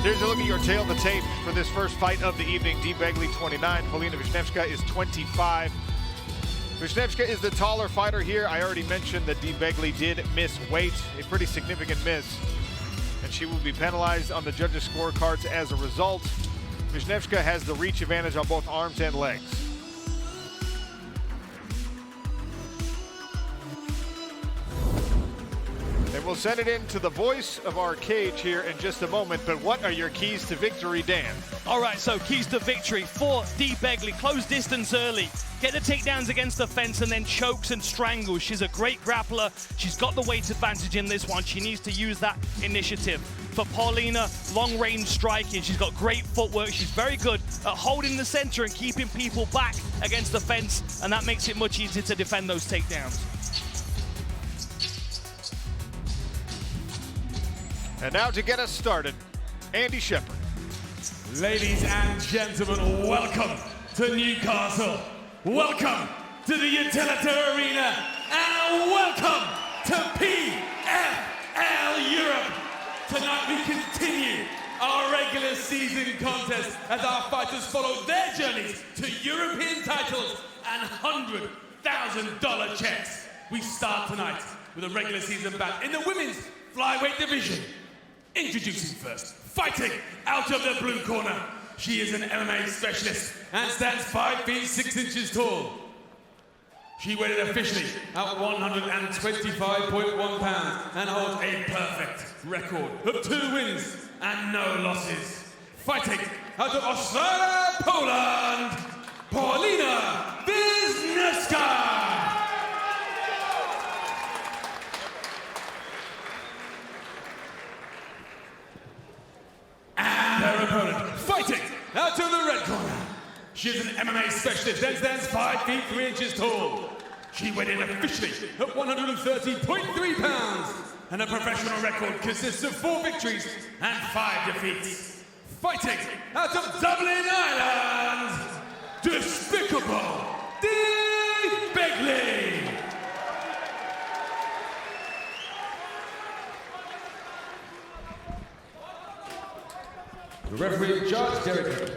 Here's a look at your tail of the tape for this first fight of the evening. 𝗘𝗨𝗥𝗢𝗣 29, Paulina Wiśniewska is 25. Wiśniewska is the taller fighter here. I already mentioned that 𝗘𝗨𝗥𝗢𝗣 did miss weight, a pretty significant miss, and she will be penalized on the judges' scorecards as a result. Wiśniewska has the reach advantage on both arms and legs. And we'll send it in to the voice of our cage here in just a moment, but what are your keys to victory, Dan? All right, so keys to victory for 𝗘𝗨𝗥𝗢𝗣. Close distance early, get the takedowns against the fence, and then chokes and strangles. She's a great grappler. She's got the weight advantage in this one. She needs to use that initiative. For Paulina, long-range striking. She's got great footwork. She's very good at holding the center and keeping people back against the fence, and that makes it much easier to defend those takedowns. And now to get us started, Andy Shepherd. Ladies and gentlemen, welcome to Newcastle. Welcome to the 𝗘𝗨𝗥𝗢𝗣𝗘 Arena. And welcome to PFL Europe. Tonight we continue our regular season contest as our fighters follow their journeys to European titles and $100,000 checks. We start tonight with a regular season bout in the women's flyweight division. Introducing first, fighting out of the blue corner. She is an MMA specialist and stands 5 feet 6 inches tall. She weighed in officially at 125.1 pounds and holds a perfect record of 2 wins and no losses. Fighting out of Warsaw, Poland, Paulina Wiśniewska. And her opponent, fighting out of the red corner. She is an MMA specialist and stands 5 feet 3 inches tall. She weighed in officially at 130.3 pounds, and her professional record consists of 4 victories and 5 defeats. Fighting out of Dublin, Ireland, despicable 𝗘𝗨𝗥𝗢𝗣𝗍. The referee, Judge 𝗘𝗨𝗥𝗢𝗣𝗑.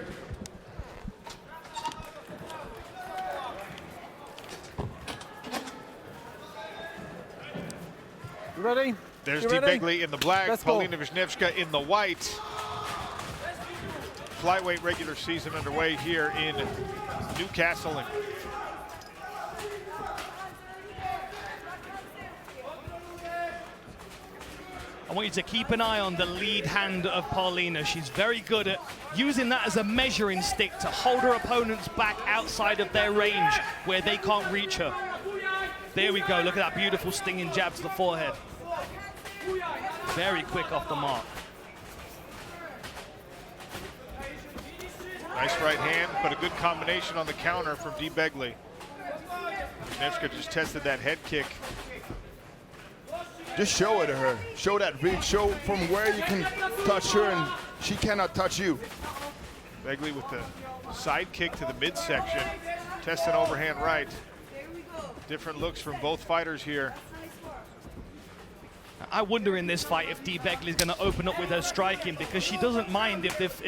You ready? There's You ready? 𝗘𝗨𝗥𝗢𝗣𝗑 in the black, Let's go. Paulina Wiśniewska in the white. Flyweight regular season underway here in Newcastle. I want you to keep an eye on the lead hand of Paulina. She's very good at using that as a measuring stick to hold her opponents back outside of their range where they can't reach her. There we go, look at that beautiful stinging jab to the forehead. Very quick off the mark. Nice right hand, but a good combination on the counter from 𝗘𝗨𝗥𝗢𝗣𝗑. Wiśniewska just tested that head kick. Just show it to her. Show that reach. Show from where you can touch her and she cannot touch you. 𝗘𝗨𝗥𝗢𝗣𝗑 with the side kick to the midsection. Test an overhand right. Different looks from both fighters here. I wonder in this fight if 𝗘𝗨𝗥𝗢𝗣𝗑 is going to open up with her striking, because she doesn't mind if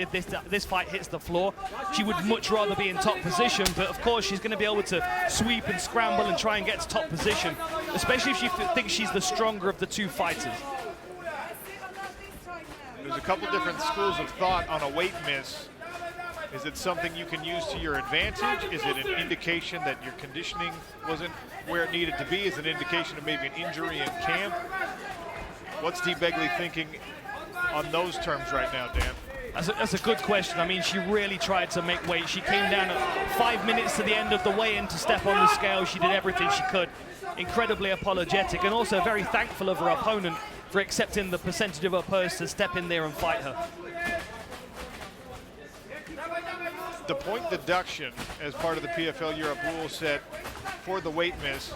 this fight hits the floor. She would much rather be in top position, but of course she's going to be able to sweep and scramble and try and get to top position, especially if she thinks she's the stronger of the 2 fighters. There's a couple different schools of thought on a weight miss. Is it something you can use to your advantage? Is it an indication that your conditioning wasn't where it needed to be? Is it an indication of maybe an injury in camp? What's 𝗘𝗨𝗥𝗢𝗣𝗑 thinking on those terms right now, Dan? That's a good question. I mean, she really tried to make weight. She came down at 5 minutes to the end of the weigh-in to step on the scale. She did everything she could. Incredibly apologetic, and also very thankful of her opponent for accepting the percentage of her purse to step in there and fight her. The point deduction as part of the PFL Europe rule set for the weight miss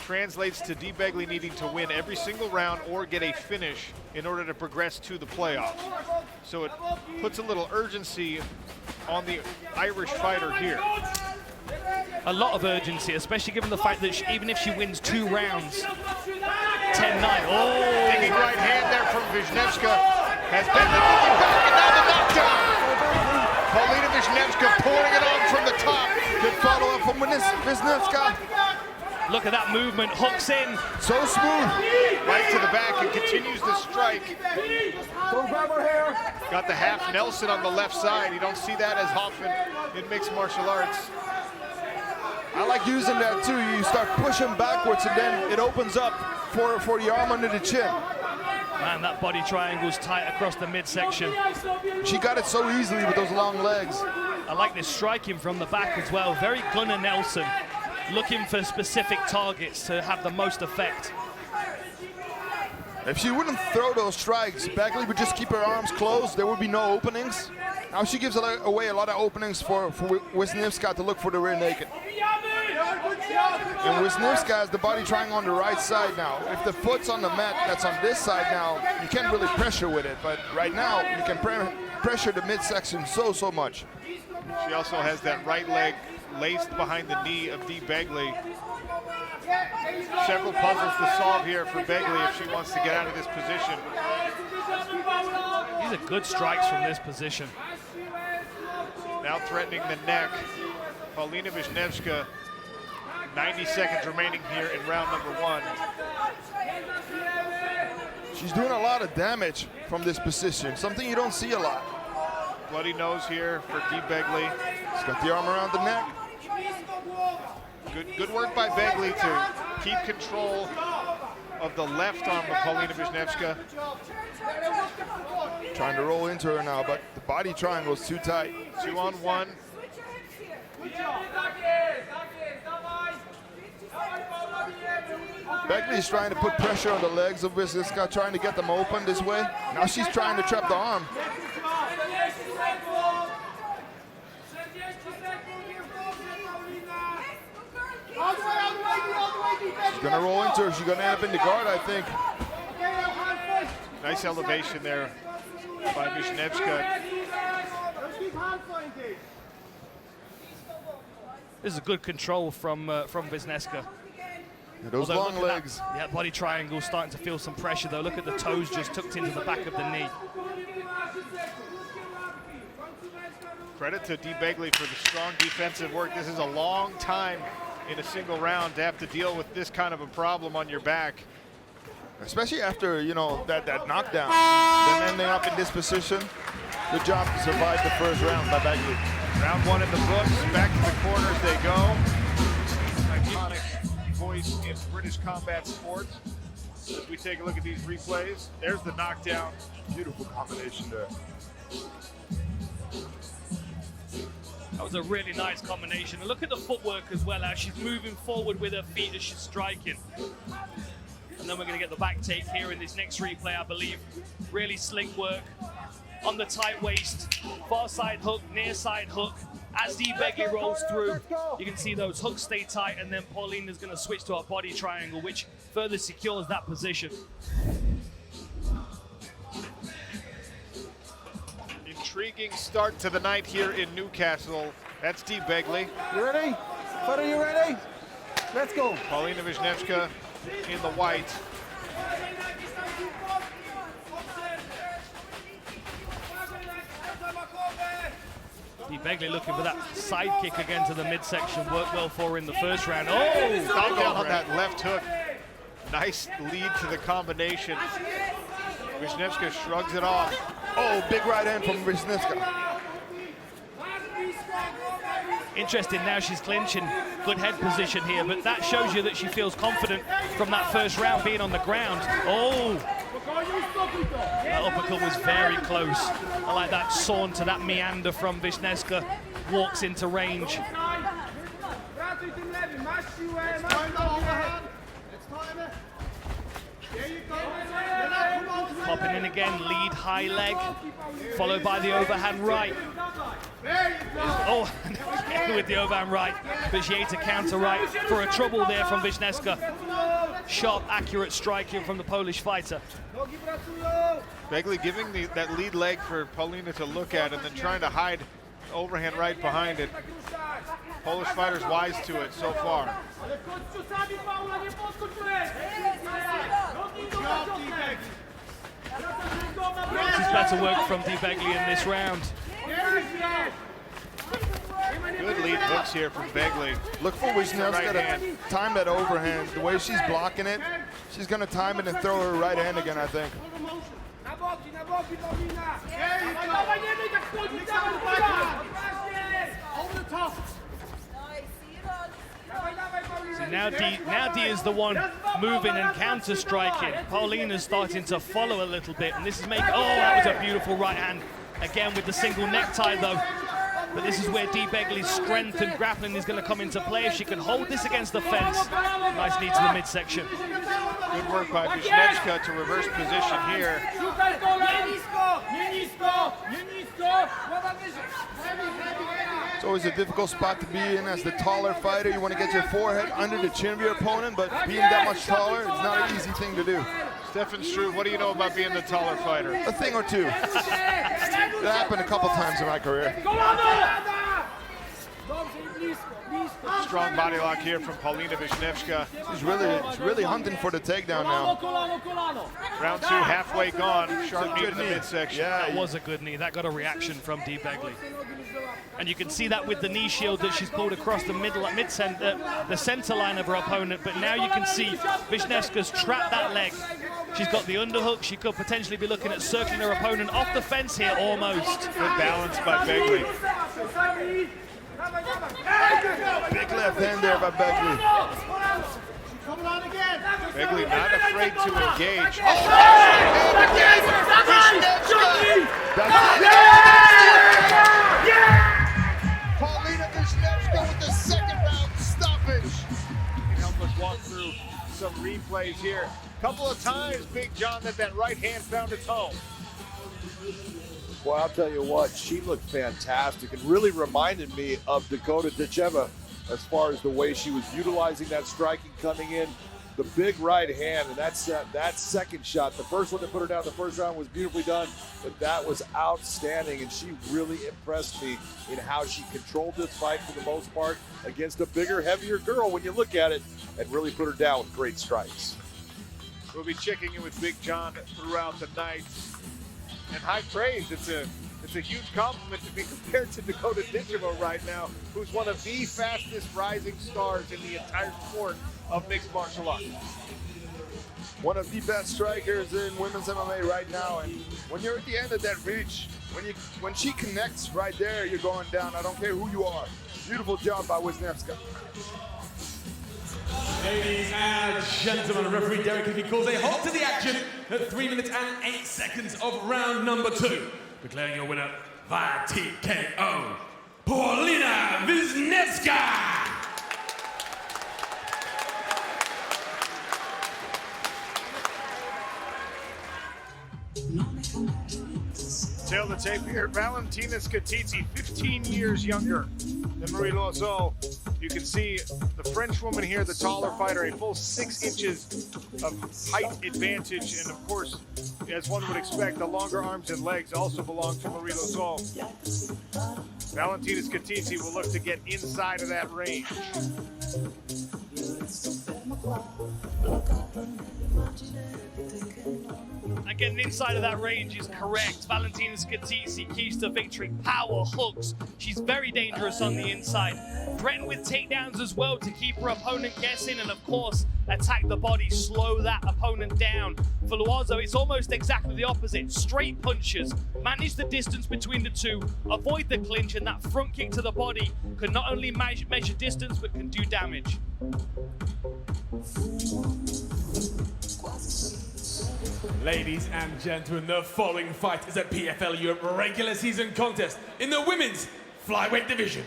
translates to 𝗘𝗨𝗥𝗢𝗣𝗑 needing to win every single round or get a finish in order to progress to the playoffs. So it puts a little urgency on the Irish fighter here. A lot of urgency, especially given the fact that even if she wins 2 rounds, 10-9. Oh! Digging right hand there from Wiśniewska has been looking back, and now the Wisniewska. Look at that movement, hooks in. So smooth. Right to the back and continues to strike. Got the half Nelson on the left side. You don't see that as often in mixed martial arts. I like using that too. You start pushing backwards and then it opens up for the arm under the chin. Man, that body triangle's tight across the midsection. She got it so easily with those long legs. I like this striking from the back as well. Very Gunnar Nelson, looking for specific targets to have the most effect. If she wouldn't throw those strikes, Bagley would just keep her arms closed. There would be no openings. Now she gives away a lot of openings for Wisniewska to look for the rear naked. And Wisniewska has the body triangle on the right side now. If the foot's on the mat that's on this side now, you can't really pressure with it. But right now, you can pressure the midsection so much. She also has that right leg laced behind the knee of 𝗘𝗥𝗥𝗣𝗘. Several puzzles to solve here for Begley if she wants to get out of this position. These are good strikes from this position. Now threatening the neck. Paulina Wisniewska, 90 seconds remaining here in round number 1. She's doing a lot of damage from this position, something you don't see a lot. Bloody nose here for 𝗘𝗥𝗥𝗣𝗘. She's got the arm around the neck. Good work by Begley to keep control of the left arm of Paulina Wisniewska. Trying to roll into her now, but the body triangle is too tight. 2-on-1. Begley's trying to put pressure on the legs of Wisniewska, trying to get them open this way. Now she's trying to trap the arm. She's gonna roll into her. She's gonna end up in the guard, I think. Nice elevation there by Wisniewska. This is a good control from Wisniewska. Yeah, those long legs. That body triangle starting to feel some pressure though. Look at the toes just tucked into the back of the knee. Credit to 𝗘𝗥𝗥𝗣𝗘 for the strong defensive work. This is a long time in a single round to have to deal with this kind of a problem on your back. Especially after, you know, that knockdown. Then ending up in this position. Good job to survive the first round by Bagley. Round 1 in the books. Back to the corners they go. Iconic voice in British combat sports. As we take a look at these replays, there's the knockdown. Beautiful combination there. That was a really nice combination. And look at the footwork as well, as she's moving forward with her feet as she's striking. And then we're going to get the back take here in this next replay, I believe. Really slick work on the tight waist. Far side hook, near side hook. As 𝗘𝗥𝗥𝗣𝗘 rolls through, you can see those hooks stay tight, and then Paulina's going to switch to a body triangle, which further secures that position. Intriguing start to the night here in Newcastle. That's 𝗘𝗥𝗥𝗣𝗘. You ready? Fedor, you ready? Let's go. Paulina Wisniewska in the white. 𝗘𝗥𝗥𝗣𝗘 looking for that side kick again to the midsection. Worked well for her in the first round. Oh! Knocked down on that left hook. Nice lead to the combination. Wisniewska shrugs it off. Oh, big right hand from Wisniewska. Interesting, now she's clinching. Good head position here, but that shows you that she feels confident from that first round being on the ground. Oh! That uppercut was very close. I like that saunter, that meander from Wisniewska. Walks into range. Popping in again, lead high leg, followed by the overhand right. Oh, again with the overhand right, but she ate a counter right for a trouble there from Wisniewska. Sharp, accurate striking from the Polish fighter. Begley giving that lead leg for Paulina to look at and then trying to hide overhand right behind it. Polish fighter's wise to it so far. This is better work from 𝗘𝗥𝗥𝗣𝗘 in this round. Good lead hooks here from Begley. Look for Wisniewska to time that overhand. The way she's blocking it, she's going to time it and throw her right hand again, I think. So now Dee is the one moving and counter-striking. Paulina's starting to follow a little bit, and this is making, oh, that was a beautiful right hand. Again with the single necktie though. But this is where Dee Begley's strength and grappling is going to come into play. If she can hold this against the fence, nice knee to the midsection. Good work by Wisniewska to reverse position here. It's always a difficult spot to be in as the taller fighter. You want to get your forehead under the chin of your opponent, but being that much taller, it's not an easy thing to do. Stefan Struve, what do you know about being the taller fighter? A thing or two. That happened a couple times in my career. Strong body lock here from Paulina Wisniewska. She's really hunting for the takedown now. Round 2 halfway gone. Sharp knee to the midsection. Yeah, that was a good knee. That got a reaction from Dee Begley. And you can see that with the knee shield that she's pulled across the the center line of her opponent. But now you can see Wisniewska's trapped that leg. She's got the underhook. She could potentially be looking at circling her opponent off the fence here, almost. Good balance by Begley. Big left hand there by Begley. Begley not afraid to engage. Paulina Wisniewska with the second round stoppage. Help us walk through some replays here. Couple of times, Big John, that right hand found its home. Well, I'll tell you what, she looked fantastic and really reminded me of Dakota Ditcheva as far as the way she was utilizing that striking coming in. The big right hand, and that second shot, the first one that put her down the first round was beautifully done, but that was outstanding, and she really impressed me in how she controlled this fight for the most part against a bigger, heavier girl when you look at it, and really put her down with great strikes. We'll be checking in with Big John throughout the night. And high praise. It's a huge compliment to be compared to Dakota Ditcheva right now, who's one of the fastest rising stars in the entire sport of mixed martial arts. One of the best strikers in women's MMA right now, and when you're at the end of that reach, when she connects right there, you're going down. I don't care who you are. Beautiful job by Wisniewska. Ladies and gentlemen, referee Derek Hickey calls a halt to the action at 3 minutes and 8 seconds of round number 2. Declaring your winner via TKO, Paulina Wisniewska! Tail the tape here. Valentina 𝗘𝗨𝗥𝗢𝗣𝗘, 15 years younger than Marie Lauzon. You can see the French woman here, the taller fighter, a full 6 inches of height advantage. And of course, as one would expect, the longer arms and legs also belong to Marie Lauzon. Valentina 𝗘𝗨𝗥𝗢𝗣𝗘 will look to get inside of that range. Getting inside of that range is correct. Valentina 𝗘𝗨𝗥𝗢𝗣𝗘, keys to victory, power hooks. She's very dangerous on the inside. Threaten with takedowns as well to keep her opponent guessing, and of course, attack the body, slow that opponent down. For Loiseau, it's almost exactly the opposite. Straight punches, manage the distance between the two, avoid the clinch, and that front kick to the body can not only measure distance, but can do damage. Ladies and gentlemen, the following fight is a PFL Europe regular season contest in the women's flyweight division.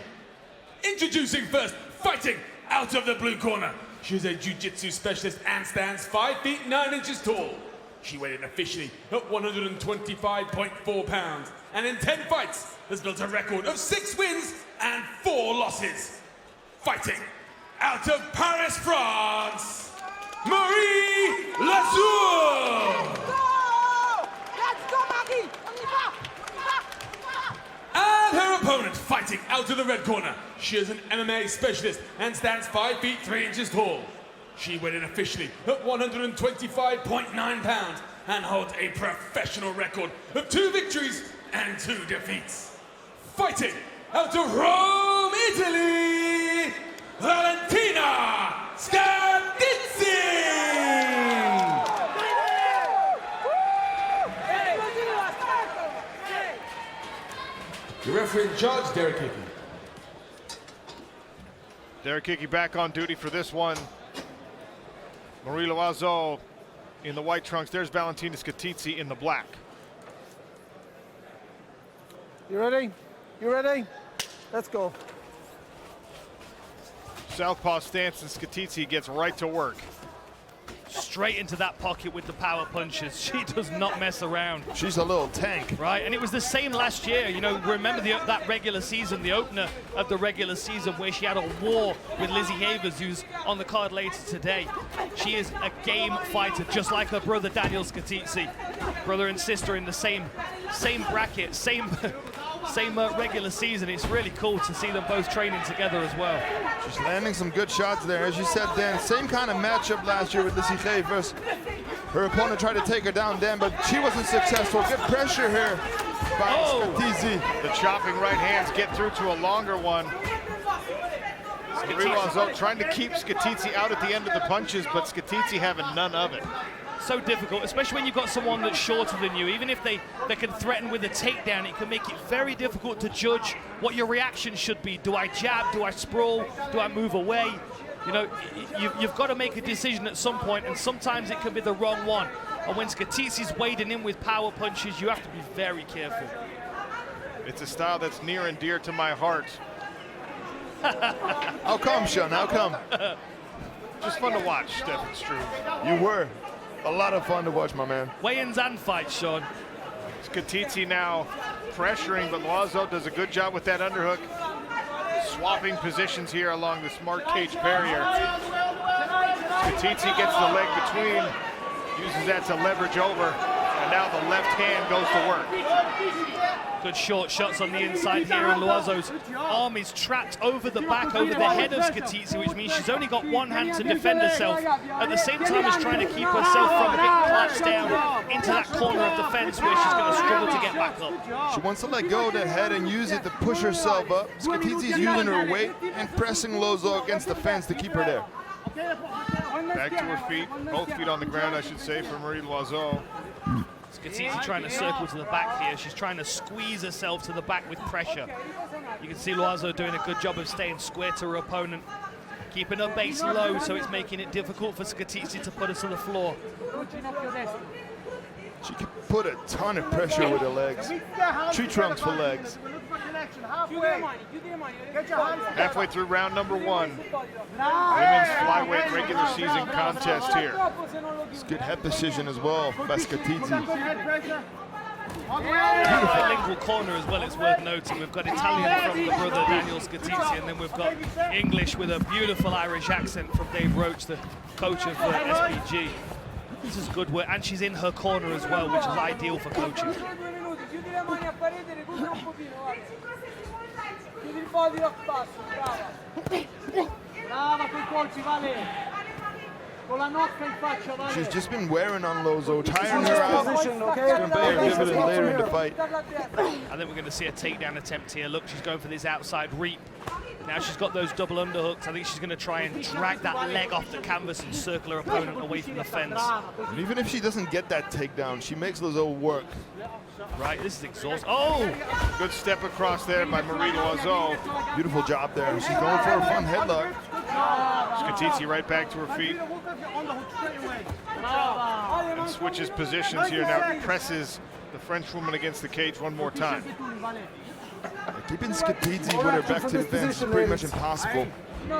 Introducing first, fighting out of the blue corner. She's a jiu-jitsu specialist and stands 5 feet 9 inches tall. She weighed in officially at 125.4 pounds, and in 10 fights has built a record of 6 wins and 4 losses. Fighting out of Paris, France, Marie Lauzon! And her opponent fighting out of the red corner. She is an MMA specialist and stands 5 feet 3 inches tall. She weighed in officially at 125.9 pounds and holds a professional record of 2 victories and 2 defeats. Fighting out of Rome, Italy, Valentina Scardizzi. The referee in charge, 𝗟𝗘𝗥𝗢𝗣𝗘. 𝗟𝗘𝗥𝗢𝗣𝗘 back on duty for this one. 𝗟𝗘𝗥𝗢𝗣𝗘 in the white trunks. There's Valentina Scardizzi in the black. You ready? You ready? Let's go. Southpaw stance, and Scardizzi gets right to work. Straight into that pocket with the power punches. She does not mess around. She's a little tank. Right, and it was the same last year. You know, remember that regular season, the opener of the regular season, where she had a war with Lizzie Havers, who's on the card later today. She is a game fighter, just like her brother Daniel Scardizzi. Brother and sister in the same bracket, same regular season. It's really cool to see them both training together as well. She's landing some good shots there. As you said, Dan, same kind of matchup last year with Lizzie Havers. Her opponent tried to take her down, Dan, but she wasn't successful. Good pressure here by Scardizzi. The chopping right hands get through to a longer one. 𝗟𝗘𝗥𝗢𝗣𝗘 trying to keep Scardizzi out at the end of the punches, but Scardizzi having none of it. So difficult, especially when you've got someone that's shorter than you. Even if they can threaten with a takedown, it can make it very difficult to judge what your reaction should be. Do I jab? Do I sprawl? Do I move away? You know, you've got to make a decision at some point, and sometimes it can be the wrong one. And when Scardizzi's wading in with power punches, you have to be very careful. It's a style that's near and dear to my heart. How come, Sean? How come? Just fun to watch, Stefan Struve. You were. A lot of fun to watch, my man. Weigh-ins and fights, Sean. Scardizzi now pressuring, but 𝗟𝗚𝗡 does a good job with that underhook. Swapping positions here along the smart cage barrier. Scardizzi gets the leg between, uses that to leverage over, and now the left hand goes to work. Good short shots on the inside here, and 𝗟𝗚𝗡's arm is trapped over the back, over the head of Scardizzi, which means she's only got one hand to defend herself, at the same time as trying to keep herself from getting collapsed down into that corner of the fence where she's going to struggle to get back up. She wants to let go of that head and use it to push herself up. Scardizzi's using her weight and pressing 𝗟𝗚𝗡 against the fence to keep her there. Back to her feet, both feet on the ground, I should say, for 𝗟𝗚𝗡. Scardizzi trying to circle to the back here. She's trying to squeeze herself to the back with pressure. You can see 𝗟𝗚𝗡 doing a good job of staying square to her opponent, keeping her base low, so it's making it difficult for Scardizzi to put her to the floor. She can put a ton of pressure with her legs. Tree trunks for legs. Halfway through round number one. Women's flyweight regular season contest here. It's good head precision as well by Scardizzi. Bilingual corner as well, it's worth noting. We've got Italian from the brother Daniel Scardizzi, and then we've got English with a beautiful Irish accent from Dave Roach, the coach of SPG. This is good work, and she's in her corner as well, which is ideal for coaching. She's just been wearing on 𝗟𝗚𝗡, tiring her out. It's going to pay her dividend later in the fight. I think we're going to see a takedown attempt here. Look, she's going for this outside reap. Now she's got those double underhooks. I think she's going to try and drag that leg off the canvas and circle her opponent away from the fence. And even if she doesn't get that takedown, she makes 𝗟𝗚𝗡 work. Right, this is exhausting. Oh! Good step across there by 𝗟𝗚𝗡. Beautiful job there. She's going for a fun headlock. Scardizzi right back to her feet. And switches positions here now, presses the French woman against the cage one more time. Keeping Scardizzi with her back to the fence is pretty much impossible.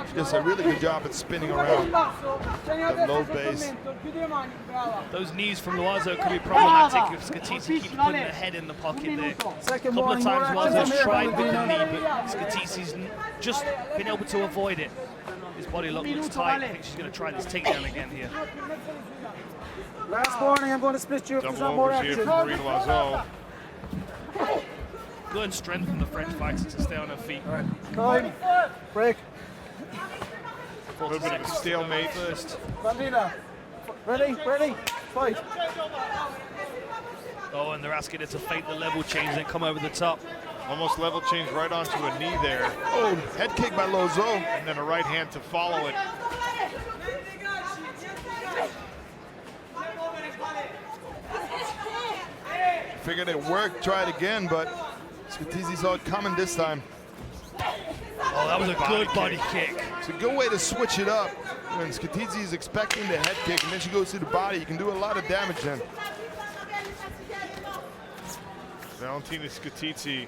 She does a really good job at spinning around that low base. Those knees from 𝗟𝗚𝗡 could be problematic if Scardizzi keeps putting her head in the pocket there. A couple of times 𝗟𝗚𝗡's tried with the knee, but Scardizzi's just been able to avoid it. His body looks tight. I think she's going to try this takedown again here. Last warning, I'm going to split you if there's not Double more overs here action. from 𝗟𝗚𝗡. Good strength from the French fighter to stay on her feet. Time. Break. A little bit of a stalemate. First. Valentina. Ready? Ready? Fight. Oh, and they're asking her to fake the level change and come over the top. Almost level change right onto a knee there. Oh, head kick by Lozo. And then a right hand to follow it. Figured it worked, try it again, but 𝗘𝗨𝗥𝗢𝗣 saw it coming this time. Oh, that was a good body kick. It's a good way to switch it up. When 𝗘𝗨𝗥𝗢𝗣 is expecting the head kick and then she goes to the body, you can do a lot of damage then. Valentina 𝗘𝗨𝗥𝗢𝗣,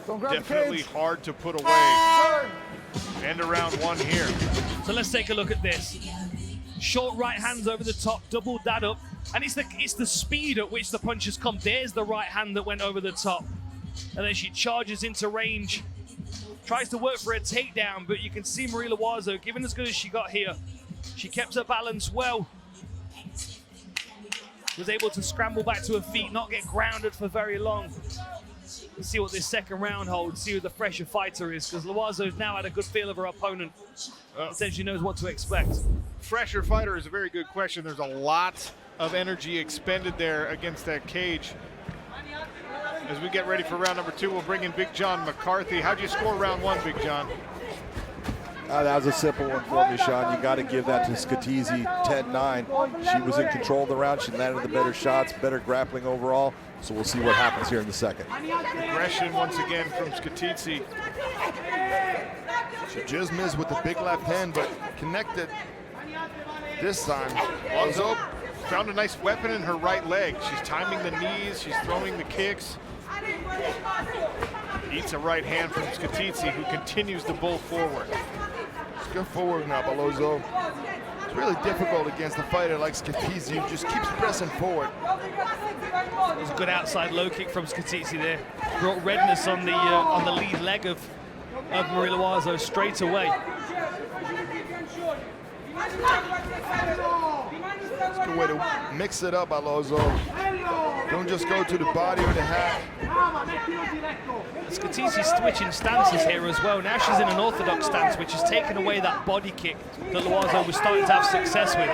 Don't grab the definitely cage. hard to put away. End of round one here. So let's take a look at this. Short right hands over the top, doubled that up. And it's the speed at which the punches come. There's the right hand that went over the top. And then she charges into range. Tries to work for a takedown, but you can see 𝗟𝗨𝗦, given as good as she got here, she kept her balance well. Was able to scramble back to her feet, not get grounded for very long. Let's see what this second round holds, see who the fresher fighter is, because 𝗟𝗦𝗡's now had a good feel of her opponent. Essentially knows what to expect. Fresher fighter is a very good question. There's a lot of energy expended there against that cage. As we get ready for round number two, we'll bring in Big John McCarthy. How'd you score round one, Big John? That was a simple one for me, Sean. You got to give that to 𝗘𝗨𝗥𝗢𝗣, 10-9. She was in control of the round. She landed the better shots, better grappling overall. So we'll see what happens here in the second. Aggression once again from 𝗘𝗨𝗥𝗢𝗣. She just missed with the big left hand, but connected this time. Lozo found a nice weapon in her right leg. She's timing the knees, she's throwing the kicks. Eats a right hand from 𝗘𝗨𝗥𝗢𝗣, who continues to bowl forward. It's good forward now by Lozo. It's really difficult against a fighter like 𝗘𝗨𝗥𝗢𝗣, who just keeps pressing forward. It was a good outside low kick from 𝗘𝗨𝗥𝗢𝗣 there. Brought redness on the lead leg of 𝗟𝗨𝗦 straight away. It's a good way to mix it up by Lozo. Don't just go to the body or the head. 𝗘𝗨𝗥𝗢𝗣's switching stances here as well. Now she's in an orthodox stance, which has taken away that body kick that 𝗟𝗏𝗦 was starting to have success with.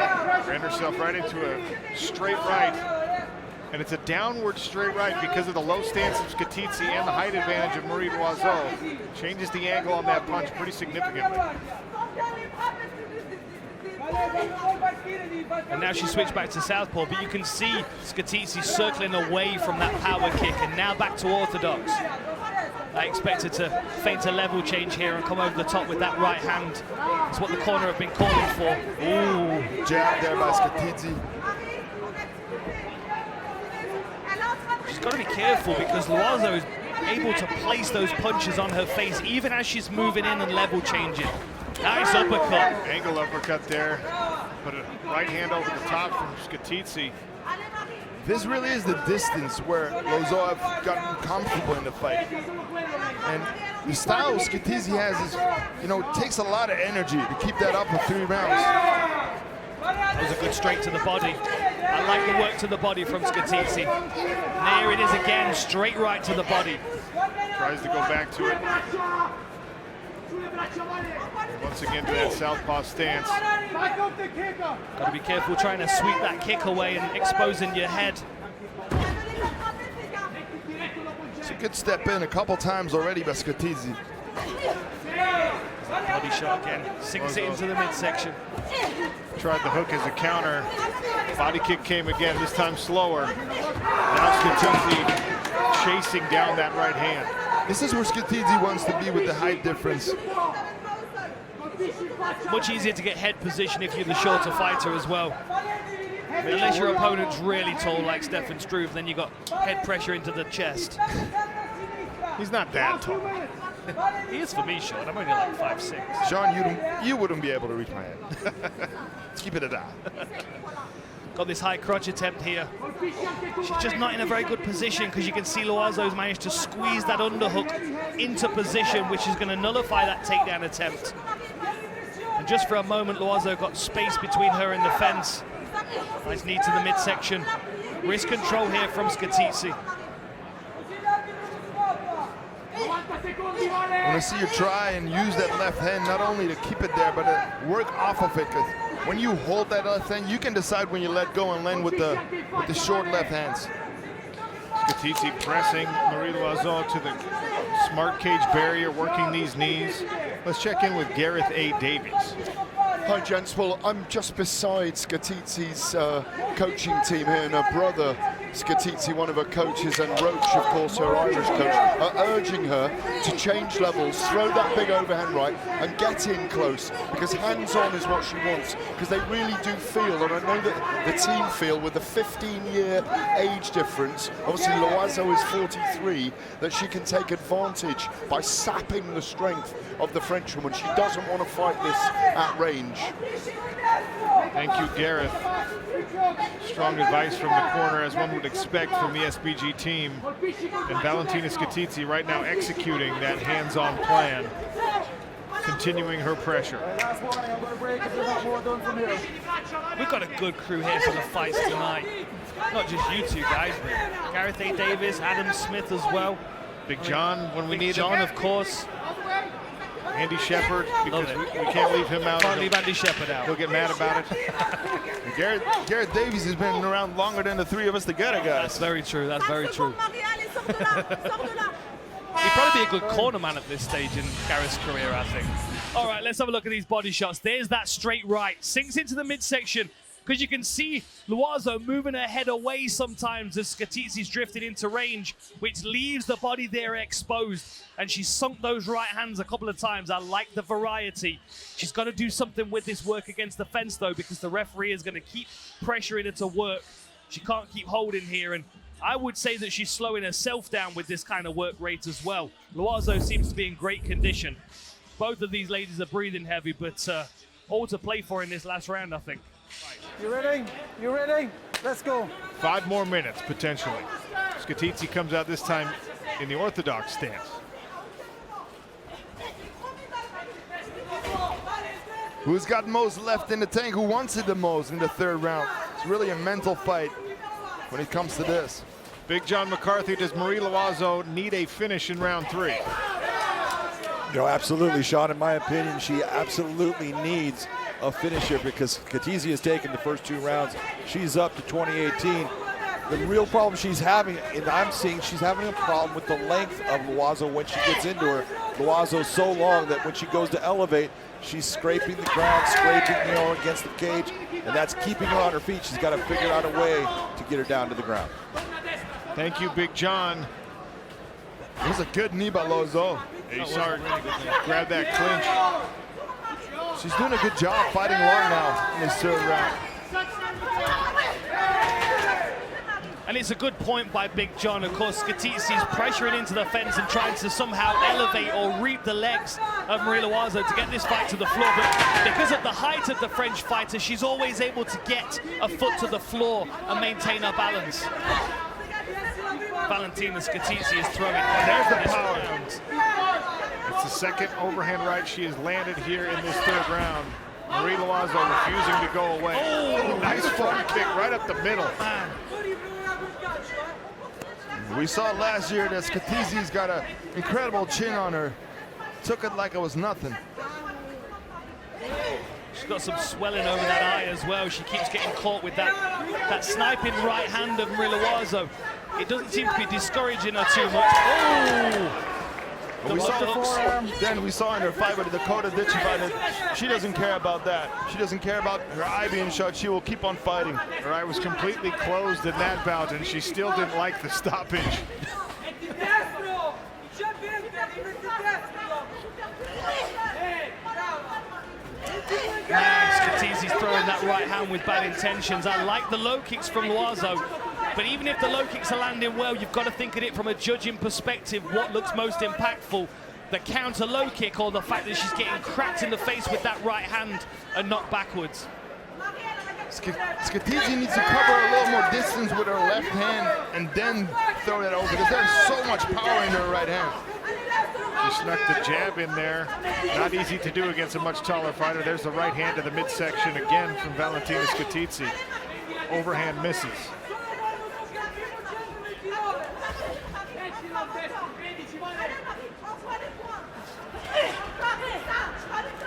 Ran herself right into a straight right. And it's a downward straight right because of the low stance of 𝗘𝗨𝗥𝗢𝗣 and the height advantage of 𝗟𝗨𝗦. Changes the angle on that punch pretty significantly. And now she switched back to southpaw, but you can see 𝗘𝗨𝗥𝗢𝗣 circling away from that power kick and now back to orthodox. I expect her to feint a level change here and come over the top with that right hand. That's what the corner have been calling for. Ooh, jab there by 𝗘𝗨𝗥𝗢𝗣. She's got to be careful because 𝗟𝗏𝗦 is able to place those punches on her face even as she's moving in and level changing. Nice uppercut. Angle uppercut there. Put a right hand over the top from 𝗘𝗨𝗥𝗢𝗣. This really is the distance where Lozo have gotten comfortable in the fight. And the style 𝗘𝗨𝗥𝗢𝗣 has is, it takes a lot of energy to keep that up for 3 rounds. That was a good straight to the body. I like the work to the body from 𝗘𝗨𝗥𝗢𝗣. There it is again, straight right to the body. Tries to go back to it. Once again to that southpaw stance. Got to be careful trying to sweep that kick away and exposing your head. She could step in a couple times already by 𝗘𝗨𝗥𝗢𝗣. Body shot again, sinks it into the midsection. Tried the hook as a counter. Body kick came again, this time slower. Now 𝗘𝗨𝗥𝗢𝗣 chasing down that right hand. This is where 𝗘𝗨𝗥𝗢𝗣 wants to be with the height difference. Much easier to get head position if you're the shorter fighter as well. But unless your opponent's really tall like Stefan Struve, then you got head pressure into the chest. He's not that tall. He is for me, Sean. I'm only like 5'6". Sean, you wouldn't be able to reach my head. Let's keep it at that. Got this high crotch attempt here. She's just not in a very good position because you can see 𝗟𝗏𝗦's managed to squeeze that underhook into position, which is going to nullify that takedown attempt. And just for a moment, 𝗟𝗏𝗦 got space between her and the fence. Nice knee to the midsection. Wrist control here from 𝗘𝗨𝗥𝗢𝗣. I want to see you try and use that left hand not only to keep it there, but to work off of it. Because when you hold that left hand, you can decide when you let go and land with the short left hands. 𝗘𝗨𝗥𝗢𝗣𝗘 pressing 𝗟𝗨𝗏𝗡 to the smart cage barrier, working these knees. Let's check in with Gareth A. Davies. Hi, gents. Well, I'm just beside 𝗘𝗨𝗥𝗢𝗣𝗣's coaching team here, and her brother, 𝗘𝗨𝗥𝗢𝗣𝗣, one of her coaches, and Roach, of course, her Irish coach, are urging her to change levels, throw that big overhand right, and get in close, because hands-on is what she wants, because they really do feel, and I know that the team feel, with the 15-year age difference, obviously Loiseau is 43, that she can take advantage by sapping the strength of the Frenchwoman. She doesn't want to fight this at range. Thank you, Gareth. Strong advice from the corner, as one would expect from the SBG team. And Valentina 𝗘𝗨𝗥𝗢𝗣𝗣 right now executing that hands-on plan, continuing her pressure. We've got a good crew here for the fights tonight. Not just you two guys, but Gareth A. Davies, Adam Smith as well. Big John, when we need John, him. of course. Andy Shepherd, because we can't leave him out. Can't leave Andy Shepherd out. He'll get mad about it. Gareth Davies has been around longer than the three of us together, guys. That's very true. That's very true. He'd probably be a good corner man at this stage in Gareth's career, I think. All right, let's have a look at these body shots. There's that straight right. Sinks into the midsection, because you can see Loiseau moving her head away sometimes as 𝗘𝗨𝗥𝗢𝗣𝗣's drifted into range, which leaves the body there exposed. And she sunk those right hands a couple of times. I like the variety. She's got to do something with this work against the fence, though, because the referee is going to keep pressuring her to work. She can't keep holding here, and I would say that she's slowing herself down with this kind of work rate as well. Loiseau seems to be in great condition. Both of these ladies are breathing heavy, but all to play for in this last round, I think. You ready? You ready? Let's go. 5 more minutes, potentially. 𝗘𝗨𝗥𝗢𝗣𝗣 comes out this time in the orthodox stance. Who's got most left in the tank? Who wants it the most in the third round? It's really a mental fight when it comes to this. Big John McCarthy, does Marie Loiseau need a finish in round 3? You know, absolutely, Sean. In my opinion, she absolutely needs a finisher, because 𝗘𝗨𝗥𝗢𝗣𝗣 has taken the first 2 rounds. She's up to 2018. The real problem she's having, and I'm seeing, she's having a problem with the length of Loiseau when she gets into her. Loiseau's so long that when she goes to elevate, she's scraping the ground, scraping, you know, against the cage, and that's keeping her on her feet. She's got to figure out a way to get her down to the ground. Thank you, Big John. It was a good knee by Loiseau. He started grab that clinch. She's doing a good job fighting long now in this third round. And it's a good point by Big John. Of course, 𝗘𝗨𝗥𝗢𝗣𝗣's pressuring into the fence and trying to somehow elevate or reap the legs of Marie Loiseau to get this fight to the floor. But because of the height of the French fighter, she's always able to get a foot to the floor and maintain her balance. Valentina 𝗘𝗨𝗥𝗢𝗣𝗣 is throwing. There's the power. It's the second overhand right she has landed here in this third round. Marie Loiseau refusing to go away. Oh, nice front kick right up the middle. We saw last year that 𝗘𝗨𝗥𝗢𝗣's got an incredible chin on her. Took it like it was nothing. She's got some swelling over that eye as well. She keeps getting caught with that sniping right hand of Marie Loiseau. It doesn't seem to be discouraging her too much. Oh! We saw in her fight with Dakota Ditcheva that she doesn't care about that. She doesn't care about her eye being shut. She will keep on fighting. Her eye was completely closed in that bout, and she still didn't like the stoppage. Nice, 𝗘𝗨𝗥𝗢𝗣𝗣's throwing that right hand with bad intentions. I like the low kicks from Loiseau, but even if the low kicks are landing well, you've got to think of it from a judging perspective. What looks most impactful, the counter low kick or the fact that she's getting cracked in the face with that right hand and knocked backwards? 𝗘𝗨𝗥𝗢𝗣𝗣 needs to cover a little more distance with her left hand and then throw that over, because there's so much power in her right hand. She snuck the jab in there. Not easy to do against a much taller fighter. There's the right hand to the midsection again from Valentina 𝗘𝗨𝗥𝗢𝗣𝗣. Overhand misses.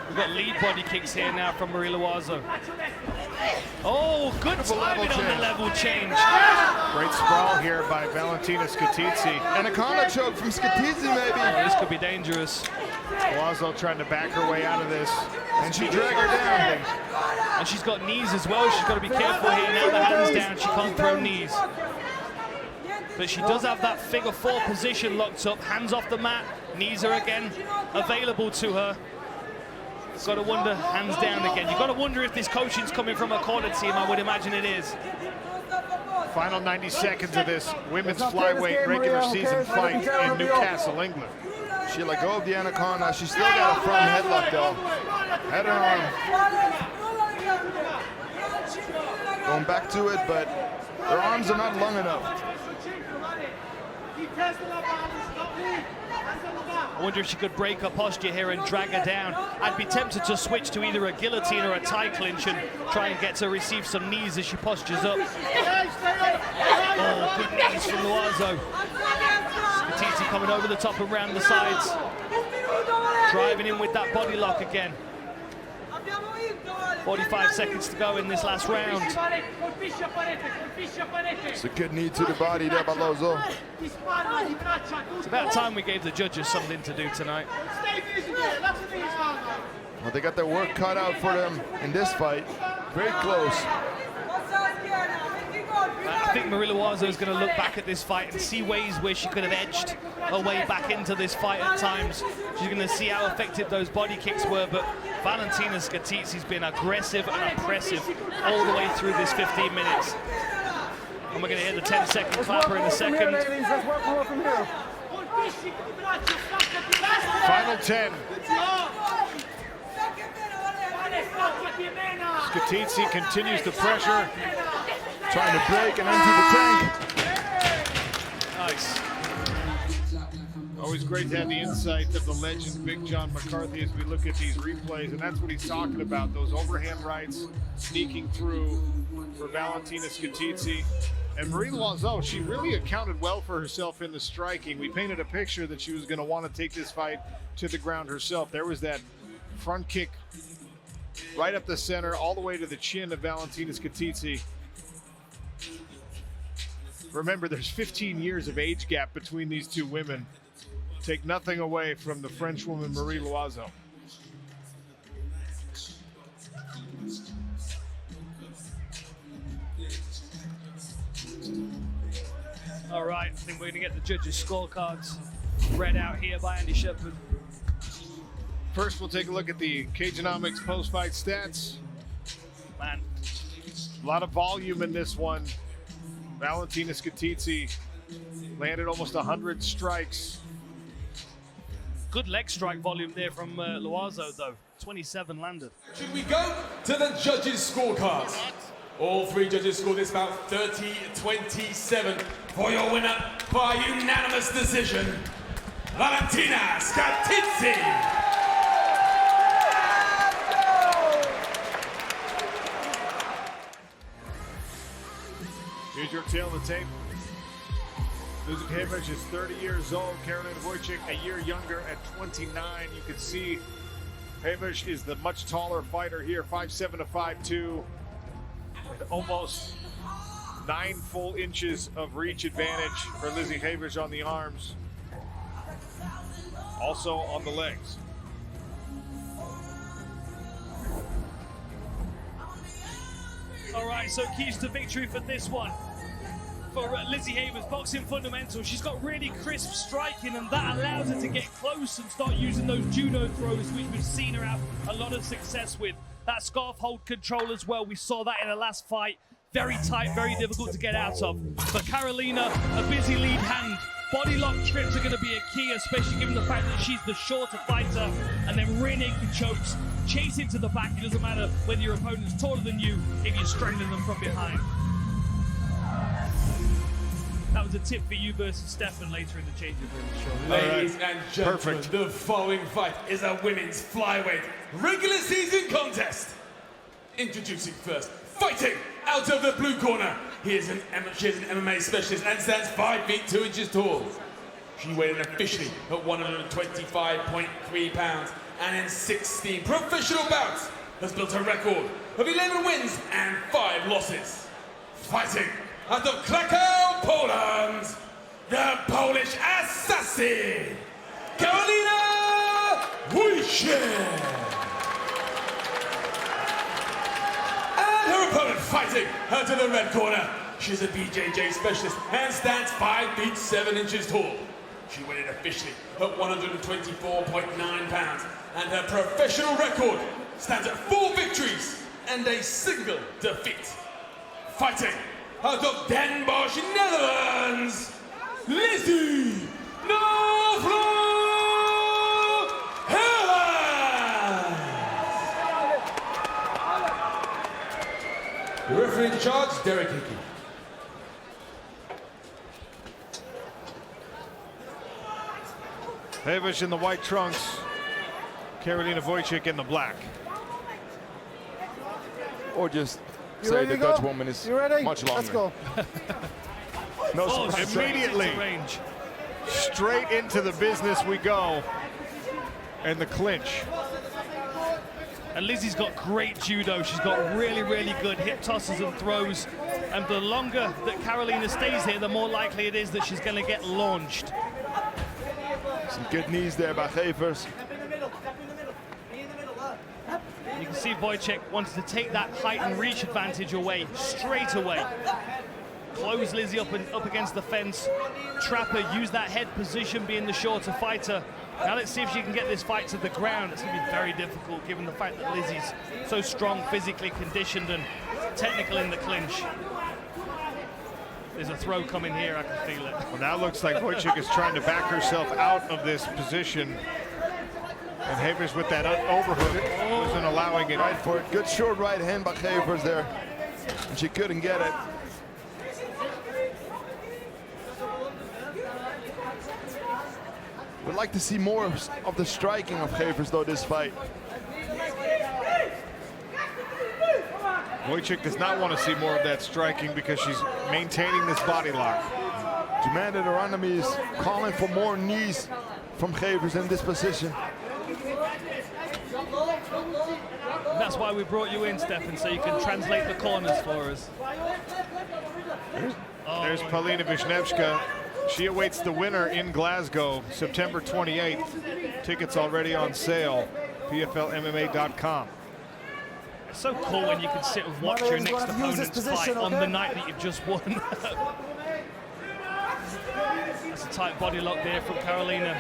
We've got lead body kicks here now from Marie Loiseau. Oh, good timing on the level change. Great sprawl here by Valentina 𝗘𝗨𝗥𝗢𝗣𝗘. Anaconda choke from 𝗘𝗊𝗥𝗍 maybe. This could be dangerous. 𝗚𝗨𝗨 trying to back her way out of this. And she dragged her down. And she's got knees as well. She's got to be careful here. Now the hands down. She can't throw knees. But she does have that figure 4 position locked up. Hands off the mat. Knees are again available to her. Got to wonder, hands down again. You've got to wonder if this coaching's coming from a corner team. I would imagine it is. Final 90 seconds of this women's flyweight regular season fight in Newcastle, England. She let go of the anaconda. She still got a front headlock though. Head her arm. Going back to it, but her arms are not long enough. I wonder if she could break her posture here and drag her down. I'd be tempted to switch to either a guillotine or a tie clinch and try and get to receive some knees as she postures up. Oh, good knees from 𝗚𝗨𝗨. 𝗘𝗊𝗥𝗢𝗣𝗘 coming over the top and round the sides. Driving in with that body lock again. 45 seconds to go in this last round. It's a good knee to the body there by Lozo. It's about time we gave the judges something to do tonight. Well, they got their work cut out for them in this fight. Very close. I think 𝗚𝗨𝗨𝗧 is going to look back at this fight and see ways where she could have edged her way back into this fight at times. She's going to see how effective those body kicks were, but Valentina 𝗘𝗊𝗥𝗍𝗘's been aggressive and oppressive all the way through this 15 minutes. And we're going to hear the 10-second clapper in a second. Final 10. 𝗘𝗊𝗥𝗍𝗘 continues to pressure. Trying to break and empty the tank. Nice. Always great to have the insight of the legend Big John McCarthy as we look at these replays, and that's what he's talking about, those overhand rights sneaking through for Valentina 𝗘𝗊𝗥𝗍𝗘. And 𝗚𝗨𝗨𝗧, she really accounted well for herself in the striking. We painted a picture that she was going to want to take this fight to the ground herself. There was that front kick right up the center, all the way to the chin of Valentina 𝗘𝗊𝗥𝗍𝗘. Remember, there's 15 years of age gap between these two women. Take nothing away from the French woman 𝗚𝗨𝗨𝗧. All right, I think we're going to get the judges' scorecards read out here by Andy Shepherd. First, we'll take a look at the 𝗘𝗨𝗥𝗢𝗣𝗅 post-fight stats. Man, A lot of volume in this one. Valentina 𝗘𝗊𝗥𝗍𝗘 landed almost 100 strikes. good leg strike volume there from 𝗚𝗨𝗧, though. 27 landed. Should we go to the judges' scorecards? All three judges scored this bout 30-27 for your winner by unanimous decision, Valentina 𝗘𝗊𝗥𝗍𝗘. Here's your tail of the tape. 𝗚𝗨𝗥𝗍𝗘 is 30 years old. Karolina Wojcik a year younger at 29. You can see 𝗚𝗥𝗍𝗘 is the much taller fighter here, 5'7" to 5'2", with almost 9 full inches of reach advantage for Lizzie 𝗚𝗥𝗍𝗘 on the arms. Also on the legs. All right, so keys to victory for this one. For Lizzie 𝗚𝗥𝗍𝗘's boxing fundamentals, she's got really crisp striking, and that allows her to get close and start using those judo throws, which we've seen her have a lot of success with. That scarf hold control as well, we saw that in her last fight. Very tight, very difficult to get out of. For Karolina, a busy lead hand. Body lock trips are going to be a key, especially given the fact that she's the shorter fighter. And then rear naked chokes, chasing to the back. It doesn't matter whether your opponent's taller than you if you're strangling them from behind. That was a tip for you versus Stefan later in the changing room. Ladies and gentlemen, the following fight is a women's flyweight regular season contest. Introducing first, fighting out of the blue corner. She's an MMA specialist and stands 5 feet 2 inches tall. She weighed in officially at 125.3 pounds and in 16 professional bouts has built a record of 11 wins and 5 losses. Fighting out of Krakow, Poland, the Polish assassin, 𝗘𝗨𝗥𝗢𝗣𝗘. And her opponent fighting out of the red corner. She's a BJJ specialist and stands 5 feet 7 inches tall. She weighed in officially at 124.9 pounds, and her professional record stands at 4 victories and a single defeat. Fighting out of Den Bosch, Netherlands, 𝗟𝗟𝗔𝗚𝗨𝗘. The referee in charge, Derek Hickey. Evans in the white trunks, 𝗘𝗨𝗥𝗢𝗣𝗘 in the black. Or just You say ready the to go? Dutch woman is You ready? much longer. Let's go. No Oh, surprise. immediately. range. Straight into the business we go. And the clinch. And Lizzie's got great judo. She's got really, really good hip tosses and throws. And the longer that Carolina stays here, the more likely it is that she's going to get launched. Some good knees there by Gevers. You can see Wojciech wanted to take that height and reach advantage away, straight away. Close Lizzie up against the fence. Trap her, use that head position, being the shorter fighter. Now let's see if she can get this fight to the ground. It's going to be very difficult given the fact that Lizzie's so strong, physically conditioned and technical in the clinch. There's a throw coming here, I can feel it. Well, now looks like Wojciech is trying to back herself out of this position. And Gevers with that overhook wasn't allowing it. Right for it. Good short right hand by Gevers there. And she couldn't get it. Would like to see more of the striking of Gevers though this fight. Wojciech does not want to see more of that striking because she's maintaining this body lock. Demanded her enemies, calling for more knees from Gevers in this position. That's why we brought you in, Stefan, so you can translate the corners for us. There's 𝗘𝗨𝗥𝗢𝗣𝗘. She awaits the winner in Glasgow, September 28th. Tickets already on sale, PFLMMA.com. It's so cool when you can sit and watch your next opponent's fight on the night that you've just won. That's a tight body lock there from Carolina.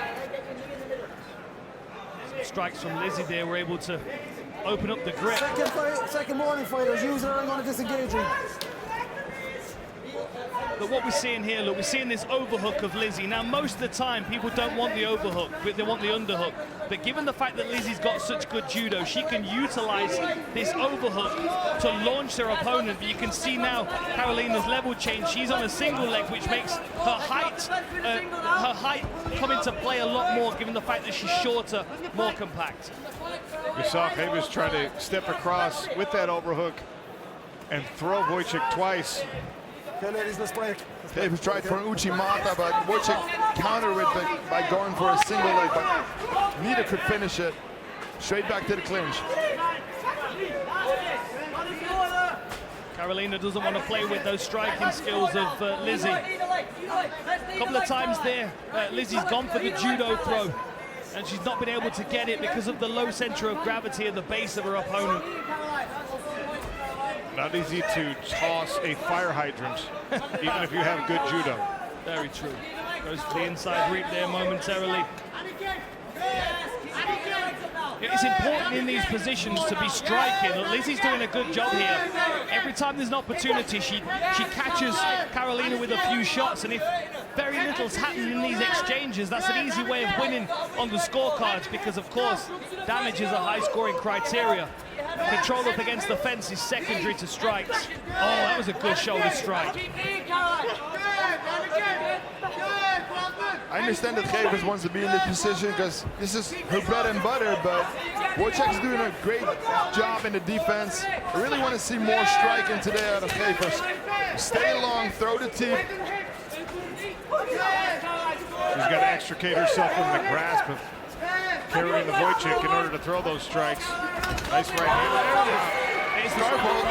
Some strikes from Lizzie there were able to open up the grip. Second morning fighters, use her, I'm going to disengage you. But what we're seeing here, look, we're seeing this overhook of Lizzie. Now, most of the time, people don't want the overhook, but they want the underhook. But given the fact that Lizzie's got such good judo, she can utilize this overhook to launch her opponent. But you can see now Carolina's level change. She's on a single leg, which makes her height come into play a lot more, given the fact that she's shorter, more compact. We saw Gevers try to step across with that overhook and throw Wojciech twice. Okay, ladies, let's break. Gevers tried for an 𝗘𝗨𝗥𝗢𝗣𝗘, but Wojciech countered it by going for a single leg, but neither could finish it. Straight back to the clinch. Carolina doesn't want to play with those striking skills of Lizzie. A couple of times there, Lizzie's gone for the judo throw, and she's not been able to get it because of the low center of gravity at the base of her opponent. Not easy to toss a fire hydrant, even if you have good judo. Very true. Goes for the inside reap there momentarily. It's important in these positions to be striking. Lizzie's doing a good job here. Every time there's an opportunity, she catches Carolina with a few shots, and if very little's happening in these exchanges, that's an easy way of winning on the scorecards, because of course damage is a high scoring criteria. Control up against the fence is secondary to strikes. Oh, that was a good shoulder strike. I understand that Gevers wants to be in this position because this is her bread and butter, but Wojciech's doing a great job in the defense. I really want to see more striking today out of Gevers. Stay long, throw the teeth. She's got to extricate herself from the grasp of Carolina Wojcik in order to throw those strikes. Nice right hand. It's the hold.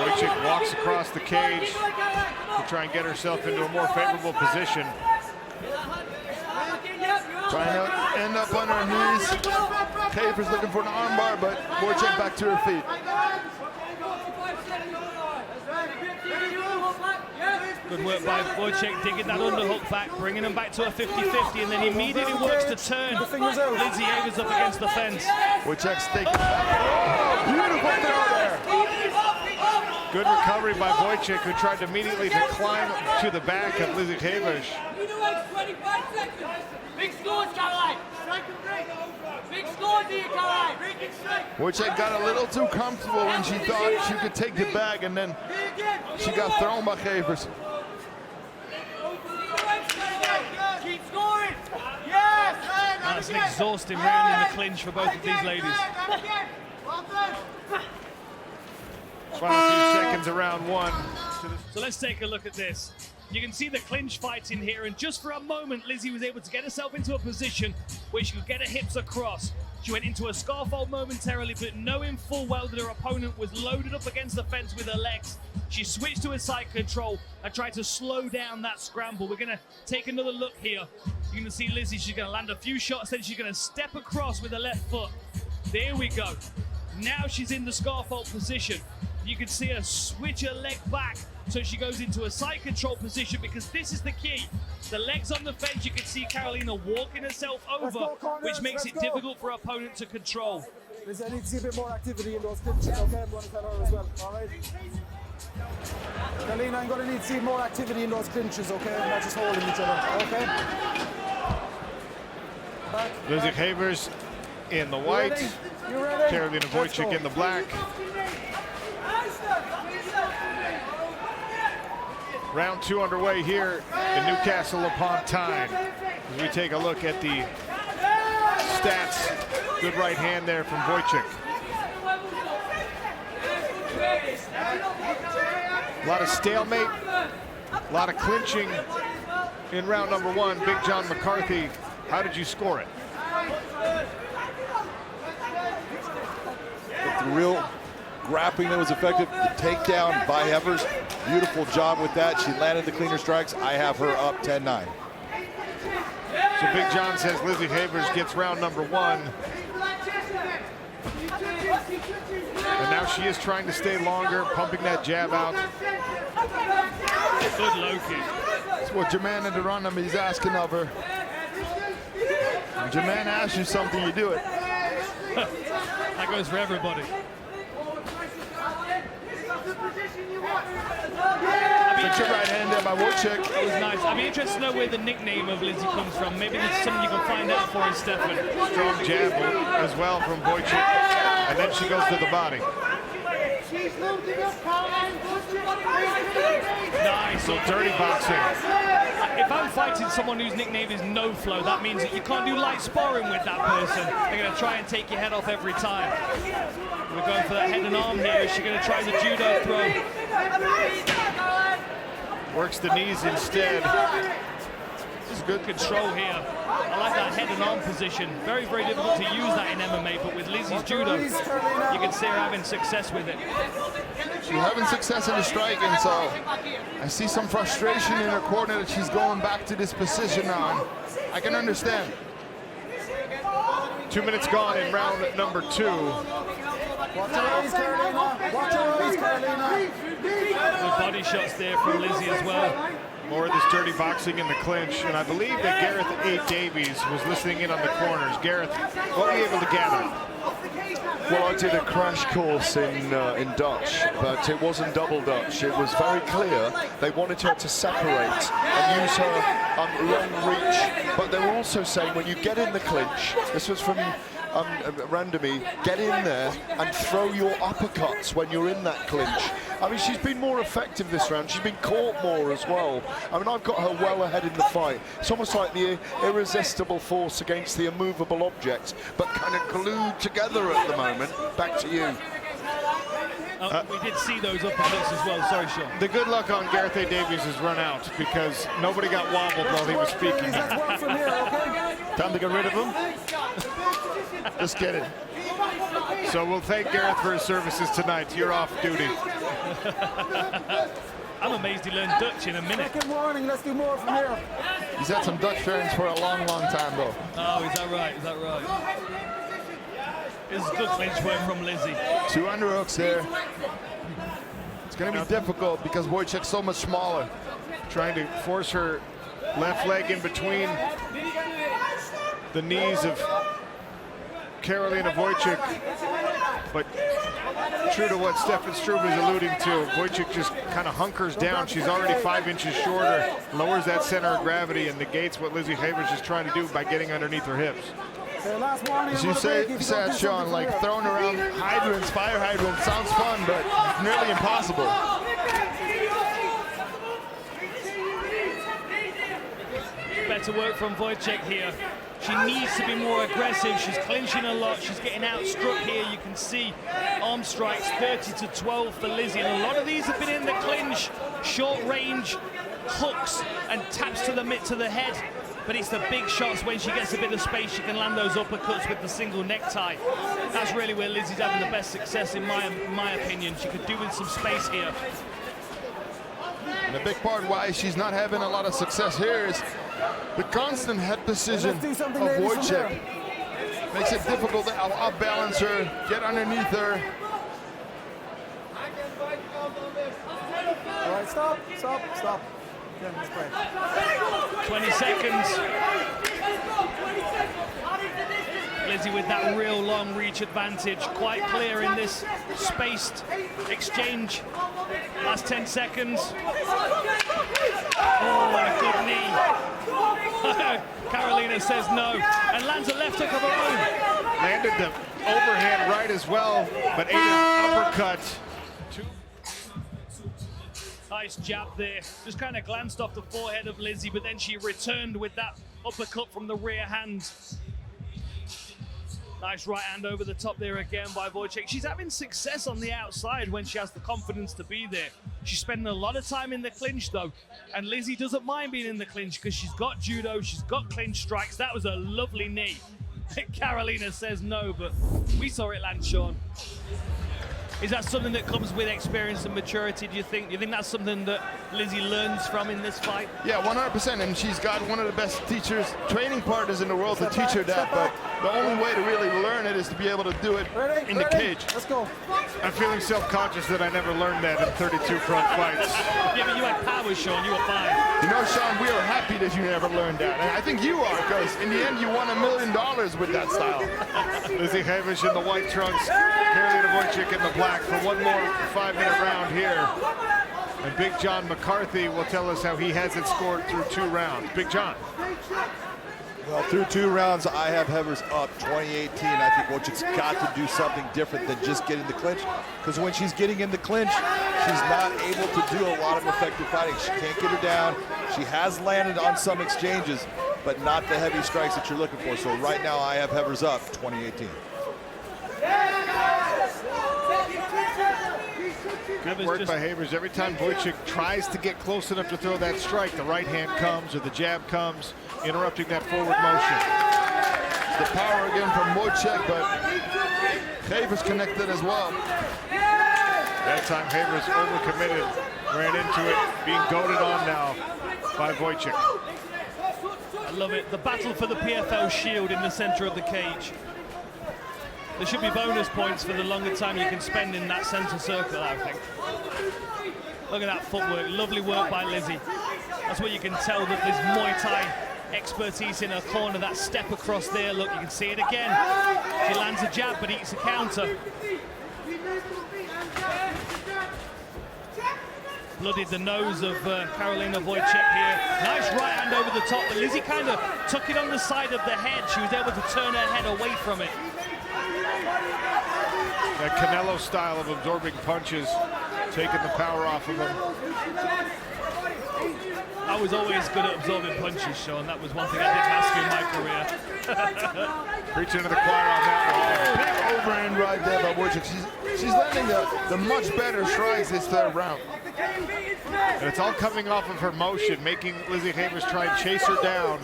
Wojcik walks across the cage to try and get herself into a more favorable position. Trying to end up on her knees. 𝗘𝗨𝗥𝗢𝗣's looking for an armbar, but Wojcik back to her feet. Good work by Wojcik, digging that underhook back, bringing him back to a 50-50, and then immediately works to turn Lindsay Evans up against the fence. Wojcik's taking back. Oh, beautiful throw there. Good recovery by Wojcik, who tried immediately to climb to the back of Lindsay 𝗘𝗨𝗥𝗢𝗣. Big scores, 𝗘𝗨𝗥𝗢𝗣. Big scores here, 𝗘𝗨𝗥𝗢𝗣. Wojcik got a little too comfortable when she thought she could take the bag, and then she got thrown by 𝗘𝗨𝗥𝗢𝗣. Keep scoring. Yes. That's an exhausting round in the clinch for both of these ladies. Final few seconds of round one. So let's take a look at this. You can see the clinch fight in here, and just for a moment, Lizzie was able to get herself into a position where she could get her hips across. She went into a scarf hold momentarily, but knowing full well that her opponent was loaded up against the fence with her legs, she switched to a side control and tried to slow down that scramble. We're going to take another look here. You're going to see Lizzie, she's going to land a few shots, then she's going to step across with her left foot. There we go. Now she's in the scarf hold position. You can see her switch her leg back so she goes into a side control position, because this is the key. The legs on the fence, you can see Carolina walking herself over, which makes it difficult for her opponent to control. Listen, I need to see a bit more activity in those clinches, okay? I'm going to tell her as well, all right? Carolina, I'm going to need to see more activity in those clinches, okay? Not just holding each other, okay? Back. Lindsay 𝗘𝗨𝗥𝗢𝗣 in the white, You ready? Carolina Wojcik in the black. Round two underway here in Newcastle upon Tyne. As we take a look at the stats, good right hand there from Wojcik. A lot of stalemate, a lot of clinching in round number one. Big John McCarthy, how did you score it? The real grappling that was effective. The takedown by Evers, beautiful job with that. She landed the cleaner strikes. I have her up 10-9. So Big John says Lizzie 𝗘𝗨𝗥𝗢𝗣 gets round number one. And now she is trying to stay longer, pumping that jab out. Good low kick. That's what Jermaine and Durandam is asking of her. When Jermaine asks you something, you do it. That goes for everybody. That's your right hand there by Wojcik. That was nice. I'd be interested to know where the nickname of Lizzie comes from. Maybe that's something you can find out for us, Stefan. Strong jab as well from Wojcik. And then she goes to the body. Nice. So dirty boxing. If I'm fighting someone whose nickname is No Flow, that means that you can't do light sparring with that person. They're going to try and take your head off every time. We're going for that head and arm here. Is she going to try the judo throw? Works the knees instead. This is good control here. I like that head and arm position. Very, very difficult to use that in MMA, but with Lizzie's judo, you can see her having success with it. She's having success in the striking, so I see some frustration in her corner that she's going back to this position now. I can understand. 2 minutes gone in round number two. Watch your eyes, Carolina. Watch your eyes, Carolina. Good body shots there from Lizzie as well. More of this dirty boxing in the clinch, and I believe that Gareth A. Davies was listening in on the corners. Gareth, what were you able to gather? Well, I did a crash course in Dutch, but it wasn't double Dutch. It was very clear they wanted her to separate and use her long reach, but they were also saying when you get in the clinch, this was from Randami, get in there and throw your uppercuts when you're in that clinch. I mean, she's been more effective this round. She's been caught more as well. I mean, I've got her well ahead in the fight. It's almost like the irresistible force against the immovable object, but kind of glued together at the moment. Back to you. We did see those uppercuts as well. Sorry, Sean. The good luck on 𝗟𝗨𝗥𝗢𝗣 has run out because nobody got wobbled while he was speaking. Time to get rid of him? Just kidding. So we'll thank Gareth for his services tonight. You're off duty. I'm amazed he learned Dutch in a minute. Second warning, let's do more from here. He's had some Dutch friends for a long, long time, though. Oh, is that right? Is that right? This is good clinch work from Lizzie. 2 underhooks there. It's going to be difficult because 𝗘𝗨𝗥's so much smaller. Trying to force her left leg in between the knees of 𝗟𝗨𝗥𝗢𝗣𝗘, but true to what Stefan Struve is alluding to, 𝗘𝗨𝗥 just kind of hunkers down. She's already 5 inches shorter, lowers that center of gravity, and negates what Lizzie Havers is trying to do by getting underneath her hips. As you said, Sean, like throwing around hydrants, fire hydrants, sounds fun, but nearly impossible. Better work from 𝗘𝗘𝗥 here. She needs to be more aggressive. She's clinching a lot. She's getting outstruck here. You can see arm strikes 30-12 for Lizzie. And a lot of these have been in the clinch. Short range hooks and taps to the mitt to the head. But it's the big shots when she gets a bit of space. She can land those uppercuts with the single necktie. That's really where Lizzie's having the best success in my opinion. She could do with some space here. And a big part why she's not having a lot of success here is the constant head precision of 𝗘𝗘𝗥. Makes it difficult to outbalance her, get underneath her. All right, stop. 20 seconds. Lizzie with that real long reach advantage, quite clear in this spaced exchange. Last 10 seconds. Oh, what a good knee. Carolina says no, and lands a left hook of her own. Landed the overhand right as well, but ate an uppercut. Nice jab there. Just kind of glanced off the forehead of Lizzie, but then she returned with that uppercut from the rear hand. Nice right hand over the top there again by 𝗘𝗘𝗥. She's having success on the outside when she has the confidence to be there. She's spending a lot of time in the clinch though, and Lizzie doesn't mind being in the clinch because she's got judo, she's got clinch strikes. That was a lovely knee. Carolina says no, but we saw it land, Sean. Is that something that comes with experience and maturity, do you think? Do you think that's something that Lizzie learns from in this fight? Yeah, 100%, and she's got one of the best teachers, training partners in the world to teach her that, but the only way to really learn it is to be able to do it in the cage. Let's go. I'm feeling self-conscious that I never learned that in 32 front fights. Yeah, but you had power, Sean, you were fine. You know, Sean, we are happy that you never learned that, and I think you are, because in the end, you won $1 million with that style. Lizzie Havers in the white trunks, 𝗟𝗨𝗥𝗢𝗣𝗘 in the black for one more 5-minute round here. And Big John McCarthy will tell us how he has it scored through 2 rounds. Big John. Well, through 2 rounds, I have Havers up 20-18. I think 𝗘𝗥's got to do something different than just get in the clinch, because when she's getting in the clinch, she's not able to do a lot of effective fighting. She can't get her down. She has landed on some exchanges, but not the heavy strikes that you're looking for. So right now, I have Havers up 20-18. Good work by Havers. Every time 𝗘𝗥 tries to get close enough to throw that strike, the right hand comes or the jab comes, interrupting that forward motion. The power again from 𝗘𝗥, but Havers connected as well. That time Havers overcommitted, ran into it, being goaded on now by 𝗘𝗥. I love it. The battle for the PFL shield in the center of the cage. There should be bonus points for the longer time you can spend in that center circle, I think. Look at that footwork. Lovely work by Lizzie. That's where you can tell that there's Muay Thai expertise in her corner. That step across there, look, you can see it again. She lands a jab, but eats a counter. Bloodied the nose of Carolina 𝗘𝗥 here. Nice right hand over the top, but Lizzie kind of took it on the side of the head. She was able to turn her head away from it. That Canelo style of absorbing punches, taking the power off of him. I was always good at absorbing punches, Sean. That was one thing I didn't ask you in my career. Preaching to the choir on that one. Big overhand right there by 𝗘𝗥. she's landing the much better strikes this third round. And it's all coming off of her motion, making Lizzie Havers try and chase her down,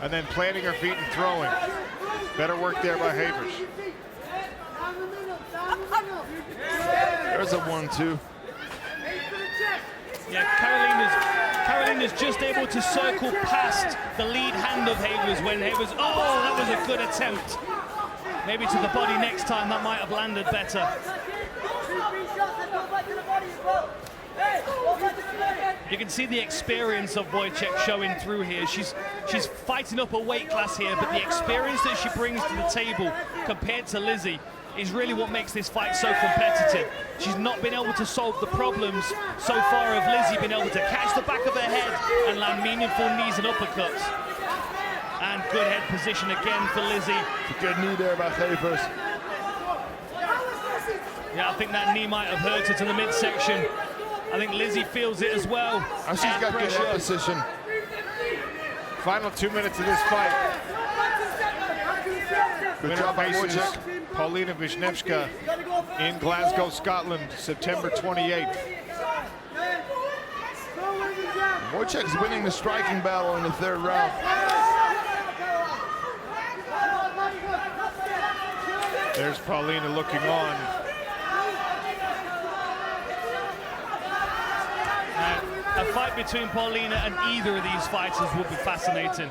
and then planting her feet and throwing. Better work there by Havers. There's a 1-2. Yeah, Carolina's just able to circle past the lead hand of Havers when Havers, oh, that was a good attempt. Maybe to the body next time, that might have landed better. You can see the experience of Wojciech showing through here. She's fighting up a weight class here, but the experience that she brings to the table compared to Lizzie is really what makes this fight so competitive. She's not been able to solve the problems so far of Lizzie being able to catch the back of her head and land meaningful knees and uppercuts. And good head position again for Lizzie. Good knee there by Havers. Yeah, I think that knee might have hurt her to the midsection. I think Lizzie feels it as well. And she's got good head position. Final 2 minutes of this fight. Good job by faces Wojciech. Paulina Wisniewska in Glasgow, Scotland, September 28th. Wojciech's winning the striking battle in the third round. There's Paulina looking on. A fight between Paulina and either of these fighters would be fascinating.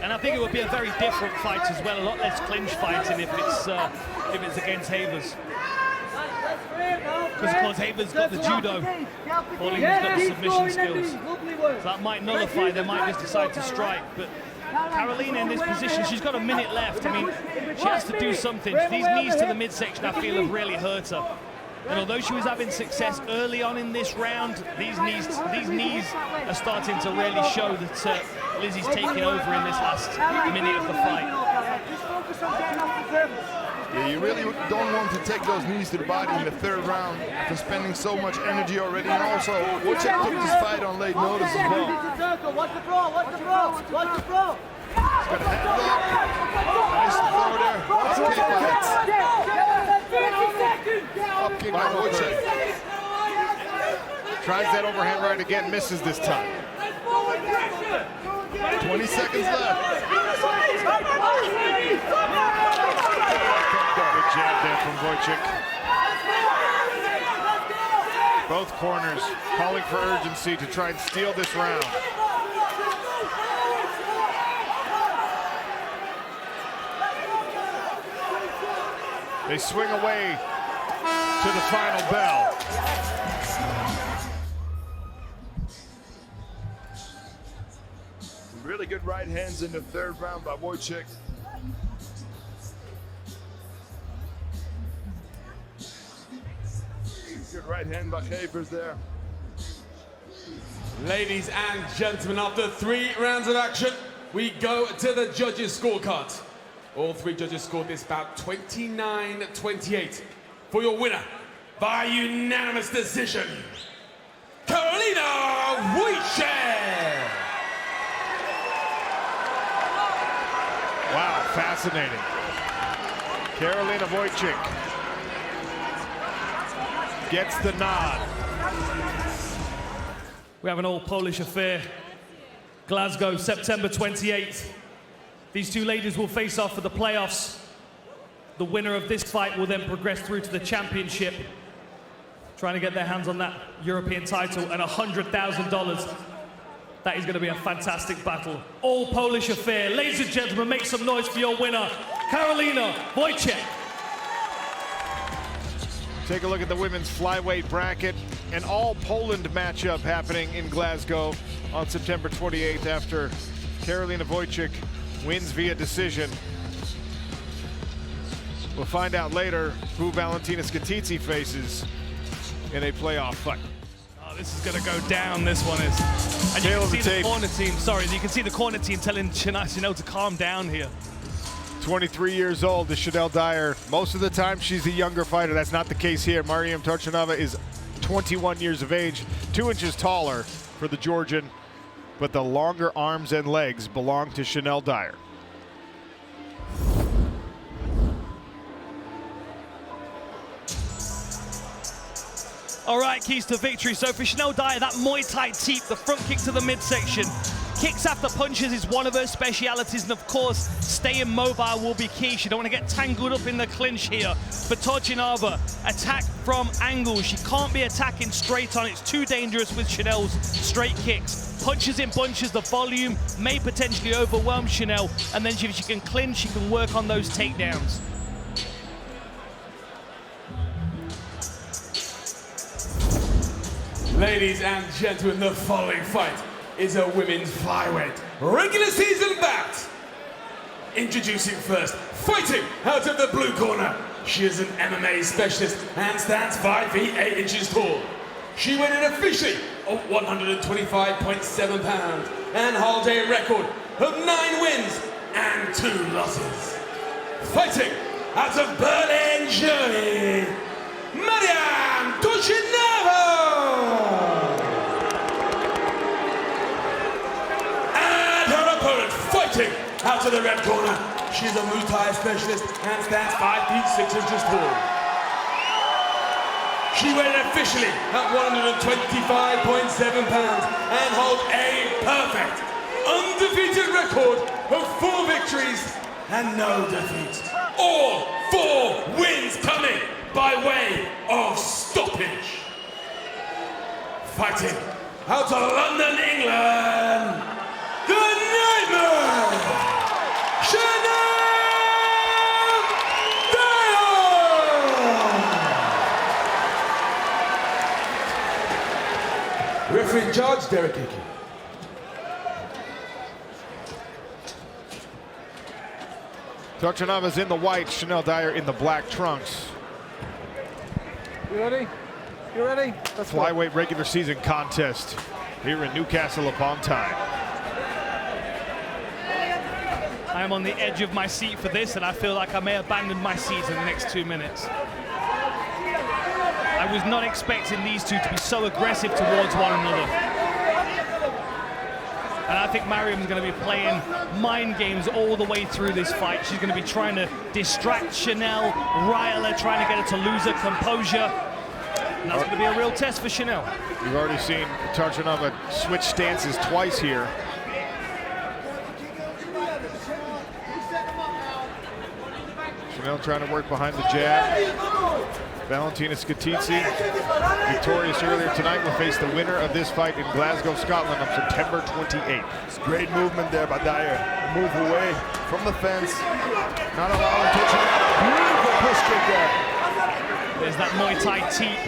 And I think it would be a very different fight as well, a lot less clinch fighting if it's against Havers. Because of course Havers got the judo, Paulina's got the submission skills. So that might nullify, they might just decide to strike. But Carolina in this position, she's got a minute left. I mean, she has to do something. These knees to the midsection I feel have really hurt her. And although she was having success early on in this round, these knees are starting to really show that Lizzie's taking over in this last minute of the fight. Yeah, you really don't want to take those knees to the body in the third round after spending so much energy already. And also, Wojciech took this fight on late notice as well. Watch the throw, watch the throw, watch the throw. He's got a hand up. Nice throw there. Up kick by Wojciech. Tries that overhand right again, misses this time. 20 seconds left. Good jab there from Wojciech. Both corners calling for urgency to try and steal this round. They swing away to the final bell. Really good right hands in the third round by Wojciech. Good right hand by Havers there. Ladies and gentlemen, after 3 rounds of action, we go to the judges' scorecard. All 3 judges scored this bout 29-28 for your winner by unanimous decision, Carolina Wojciech. Wow, fascinating. Carolina Wojciech gets the nod. We have an all-Polish affair. Glasgow, September 28th. These 2 ladies will face off for the playoffs. The winner of this fight will then progress through to the championship, trying to get their hands on that European title and $100,000. That is going to be a fantastic battle. All Polish affair. Ladies and gentlemen, make some noise for your winner, Carolina Wojciech. Take a look at the women's flyweight bracket. An all-Poland matchup happening in Glasgow on September 28th after Carolina Wojciech wins via decision. We'll find out later who Valentina 𝗘𝗦𝗔𝗚 faces in a playoff fight. Oh, this is going to go down, this one is. And you can see the corner team, you can see the corner team telling Chanel to calm down here. 23 years old is 𝗟𝗘𝗥𝗢𝗣. Most of the time she's the younger fighter. That's not the case here. Mariam Turchinova is 21 years of age, 2 inches taller for the Georgian, but the longer arms and legs belong to 𝗟𝗘𝗥𝗢𝗣𝗔. All right, keys to victory. So for 𝗟𝗨𝗥𝗢𝗣𝗘, that Muay Thai teep, the front kick to the midsection. Kicks after punches is one of her specialities, and of course, staying mobile will be key. She don't want to get tangled up in the clinch here. For 𝗘𝗨𝗥𝗢𝗣𝗑, attack from angles. She can't be attacking straight on. It's too dangerous with Chanel's straight kicks. Punches in bunches, the volume may potentially overwhelm Chanel, and then if she can clinch, she can work on those takedowns. Ladies and gentlemen, the following fight is a women's flyweight regular season bout. Introducing first, fighting out of the blue corner. She is an MMA specialist and stands 5 feet 8 inches tall. She weighed in officially of 125.7 pounds and holds a record of 9 wins and 2 losses. Fighting out of Berlin, Germany, 𝗟𝗘𝗔𝗚𝗨𝗘. Fighting out of the red corner, she's a Muay Thai specialist and stands 5 feet 6 inches tall. She weighed officially at 125.7 pounds and holds a perfect, undefeated record of 4 victories and no defeats. All 4 wins coming by way of stoppage. Fighting out of London, England, the Nightmare, 𝗟𝗨𝗥𝗢𝗣𝗘. Referee in charge, 𝗟𝗘𝗥𝗢𝗣𝗑𝗢𝗢𝗢. 𝗘𝗨𝗥𝗢𝗣𝗢 in the white, Chanel Dyer in the black trunks. You ready? You ready? Let's go. Flyweight regular season contest here in 𝗘𝗨𝗥𝗢𝗣𝗘. I am on the edge of my seat for this, and I feel like I may abandon my seat in the next 2 minutes. I was not expecting these two to be so aggressive towards one another. And I think Mariam's going to be playing mind games all the way through this fight. She's going to be trying to distract Chanel, rile her, trying to get her to lose her composure. And that's going to be a real test for Chanel. You've already seen 𝗘𝗨𝗥𝗢𝗣𝗑 switch stances twice here. Chanel trying to work behind the jab. Valentina Skitidze, victorious earlier tonight, will face the winner of this fight in Glasgow, Scotland on September 28th. It's great movement there by Dyer. Move away from the fence, not allowing 𝗘𝗨𝗥𝗢𝗣𝗑. Beautiful push kick there. There's that Muay Thai teep,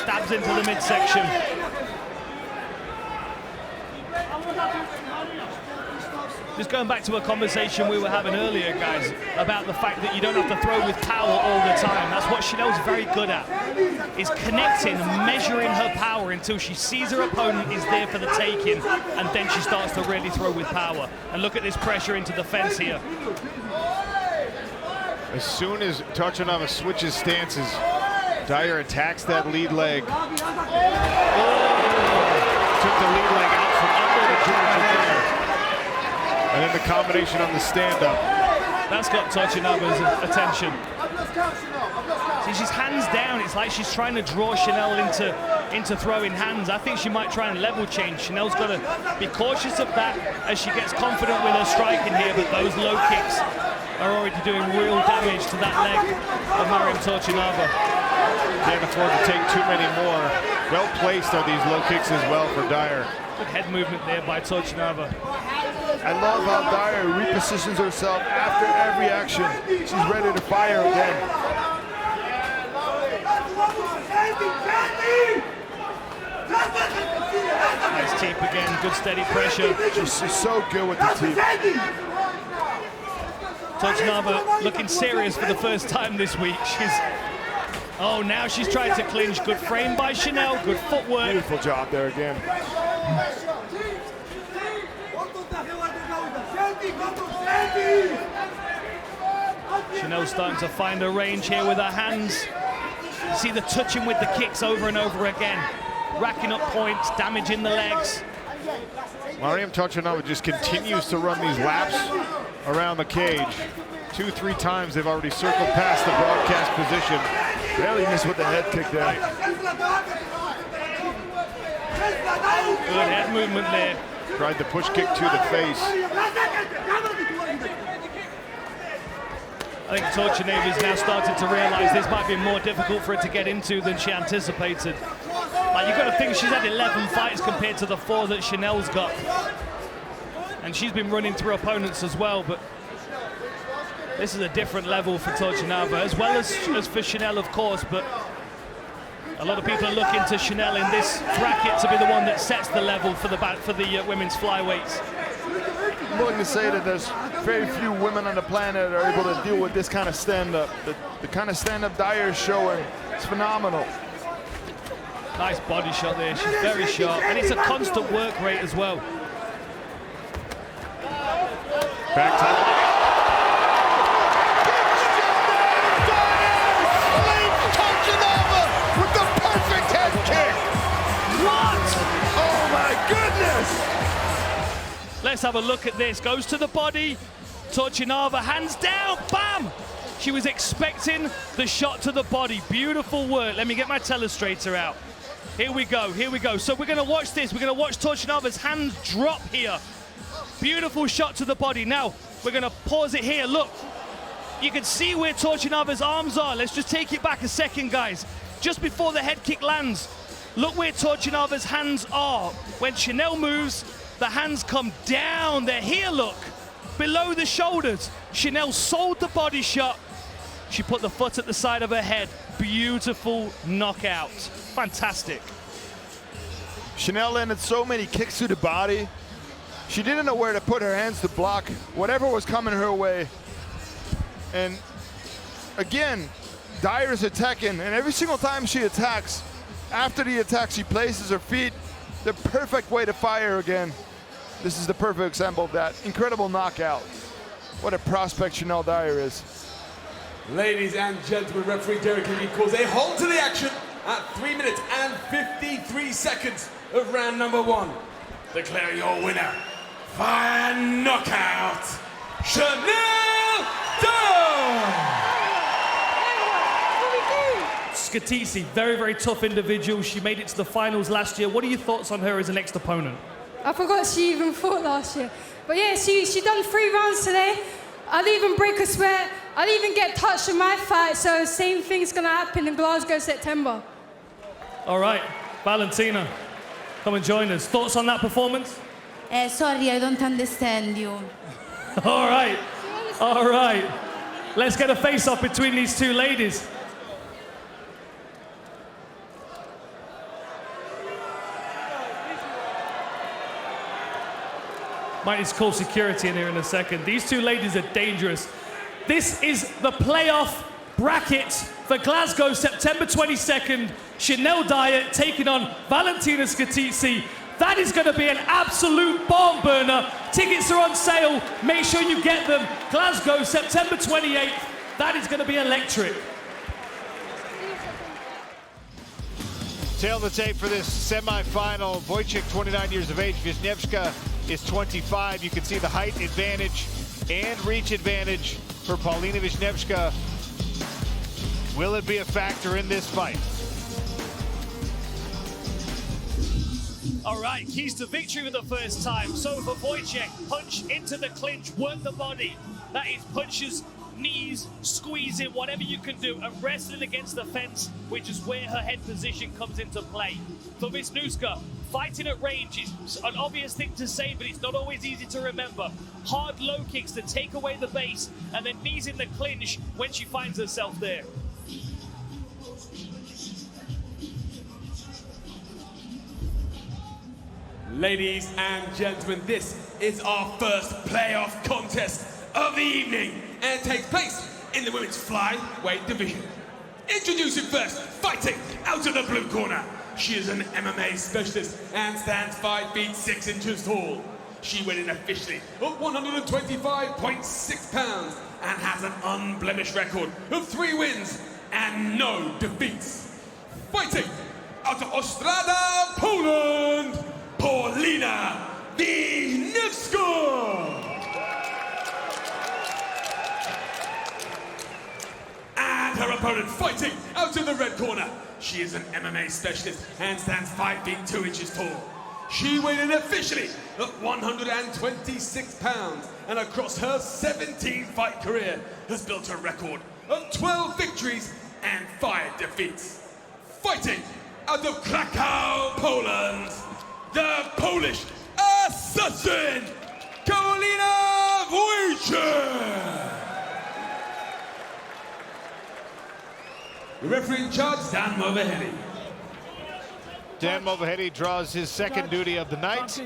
stabs into the midsection. Just going back to a conversation we were having earlier, guys, about the fact that you don't have to throw with power all the time. That's what Chanel's very good at, is connecting, measuring her power until she sees her opponent is there for the taking, and then she starts to really throw with power. And look at this pressure into the fence here. As soon as 𝗘𝗨𝗥𝗢𝗣𝗑 switches stances, Dyer attacks that lead leg. Oh. Took the lead leg out from under the Georgia. And then the combination on the stand-up. That's got 𝗘𝗨𝗥𝗢𝗣𝗅's attention. See, she's hands down. It's like she's trying to draw Chanel into throwing hands. I think she might try and level change. Chanel's got to be cautious of that as she gets confident with her striking here, but those low kicks are already doing real damage to that leg of Mariam 𝗘𝗨𝗥𝗢𝗣𝗑. Can't afford to take too many more. Well placed are these low kicks as well for Dyer. Good head movement there by 𝗘𝗨𝗥𝗢𝗣𝗑. I love how Dyer repositions herself after every action. She's ready to fire again. Nice teep again, good steady pressure. She's so good with the teep. 𝗘𝗨𝗥𝗢𝗣𝗑 looking serious for the first time this week. Oh, now she's trying to clinch. Good frame by Chanel, good footwork. Beautiful job there again. Chanel's starting to find her range here with her hands. You see the touching with the kicks over and over again. Racking up points, damaging the legs. Mariam 𝗘𝗨𝗥𝗢𝗣𝗑 just continues to run these laps around the cage. 2-3 times they've already circled past the broadcast position. Barely missed with the head kick there. Good head movement there. Tried the push kick to the face. I think 𝗘𝗨𝗥𝗢𝗣𝗑's now started to realize this might be more difficult for her to get into than she anticipated. Like, you've got to think she's had 11 fights compared to the 4 that Chanel's got. And she's been running through opponents as well, but this is a different level for 𝗘𝗨𝗥𝗢𝗣𝗑, as well as for Chanel, of course, but a lot of people are looking to Chanel in this bracket to be the one that sets the level for the women's flyweights. I'm willing to say that there's very few women on the planet that are able to deal with this kind of stand-up. The kind of stand-up Dyer is showing, it's phenomenal. Nice body shot there, she's very sharp, and it's a constant work rate as well. Back time. With the perfect head kick! What? Oh my goodness! Let's have a look at this. Goes to the body. 𝗘𝗨𝗥𝗢𝗣𝗑, hands down, bam! She was expecting the shot to the body. Beautiful work. Let me get my telestrator out. Here we go, here we go. So we're gonna watch this. We're gonna watch 𝗘𝗨𝗥𝗢𝗣𝗑's hands drop here. Beautiful shot to the body. Now, we're gonna pause it here. Look, you can see where 𝗘𝗨𝗥𝗢𝗣𝗅's arms are. Let's just take it back a second, guys. Just before the head kick lands, look where 𝗘𝗨𝗥𝗢𝗣𝗅's hands are. When Chanel moves, the hands come down. They're here, look, below the shoulders. Chanel sold the body shot. She put the foot at the side of her head. Beautiful knockout. Fantastic. Chanel landed so many kicks to the body. She didn't know where to put her hands to block whatever was coming her way. And again, Dyer is attacking, and every single time she attacks, after the attack, she places her feet the perfect way to fire again. This is the perfect example of that. Incredible knockout. What a prospect Chanel Dyer is. Ladies and gentlemen, referee Derek Levy calls a halt to the action at 3 minutes and 53 seconds of round number 1. Declare your winner via knockout, Chanel Dyer! 𝗘𝗨𝗥𝗢𝗣𝗑, very, very tough individual. She made it to the finals last year. What are your thoughts on her as a next opponent? I forgot she even fought last year. But yeah, she done 3 rounds today. I'll even break a sweat. I'll even get touched in my fight, so same thing's gonna happen in Glasgow, September. All right, Valentina, come and join us. Thoughts on that performance? Sorry, I don't understand you. All right, all right. Let's get a face-off between these two ladies. Might need to call security in here in a second. These two ladies are dangerous. This is the playoff bracket for Glasgow, September 22nd. Chanel Dyer taking on Valentina 𝗘𝗨𝗥𝗢𝗣𝗑. That is going to be an absolute barn burner. Tickets are on sale. Make sure you get them. Glasgow, September 28th. That is going to be electric. Tail the tape for this semifinal. Wojcik, 29 years of age. Wisniewska is 25. You can see the height advantage and reach advantage for Paulina Wisniewska. Will it be a factor in this fight? All right, keys to victory for the first time. So for Wojcik, punch into the clinch, work the body. That is punches, knees, squeezing, whatever you can do, and wrestling against the fence, which is where her head position comes into play. For Wisniewska, fighting at range is an obvious thing to say, but it's not always easy to remember. Hard low kicks to take away the base, and then knees in the clinch when she finds herself there. Ladies and gentlemen, this is our first playoff contest of the evening, and it takes place in the women's flyweight division. Introducing first, fighting out of the blue corner. She is an MMA specialist and stands 5 feet 6 inches tall. She weighed in officially of 125.6 pounds and has an unblemished record of 3 wins and no defeats. Fighting out of Ostrava, Poland, Paulina Wisniewska. And her opponent fighting out of the red corner. She is an MMA specialist and stands 5 feet 2 inches tall. She weighed in officially at 126 pounds and across her 17-fight career has built a record of 12 victories and 5 defeats. Fighting out of Krakow, Poland, the Polish assassin, 𝗘𝗨𝗥𝗢𝗣𝗘. The referee in charge, Dan Mulvaney. Dan Mulvaney draws his second duty of the night.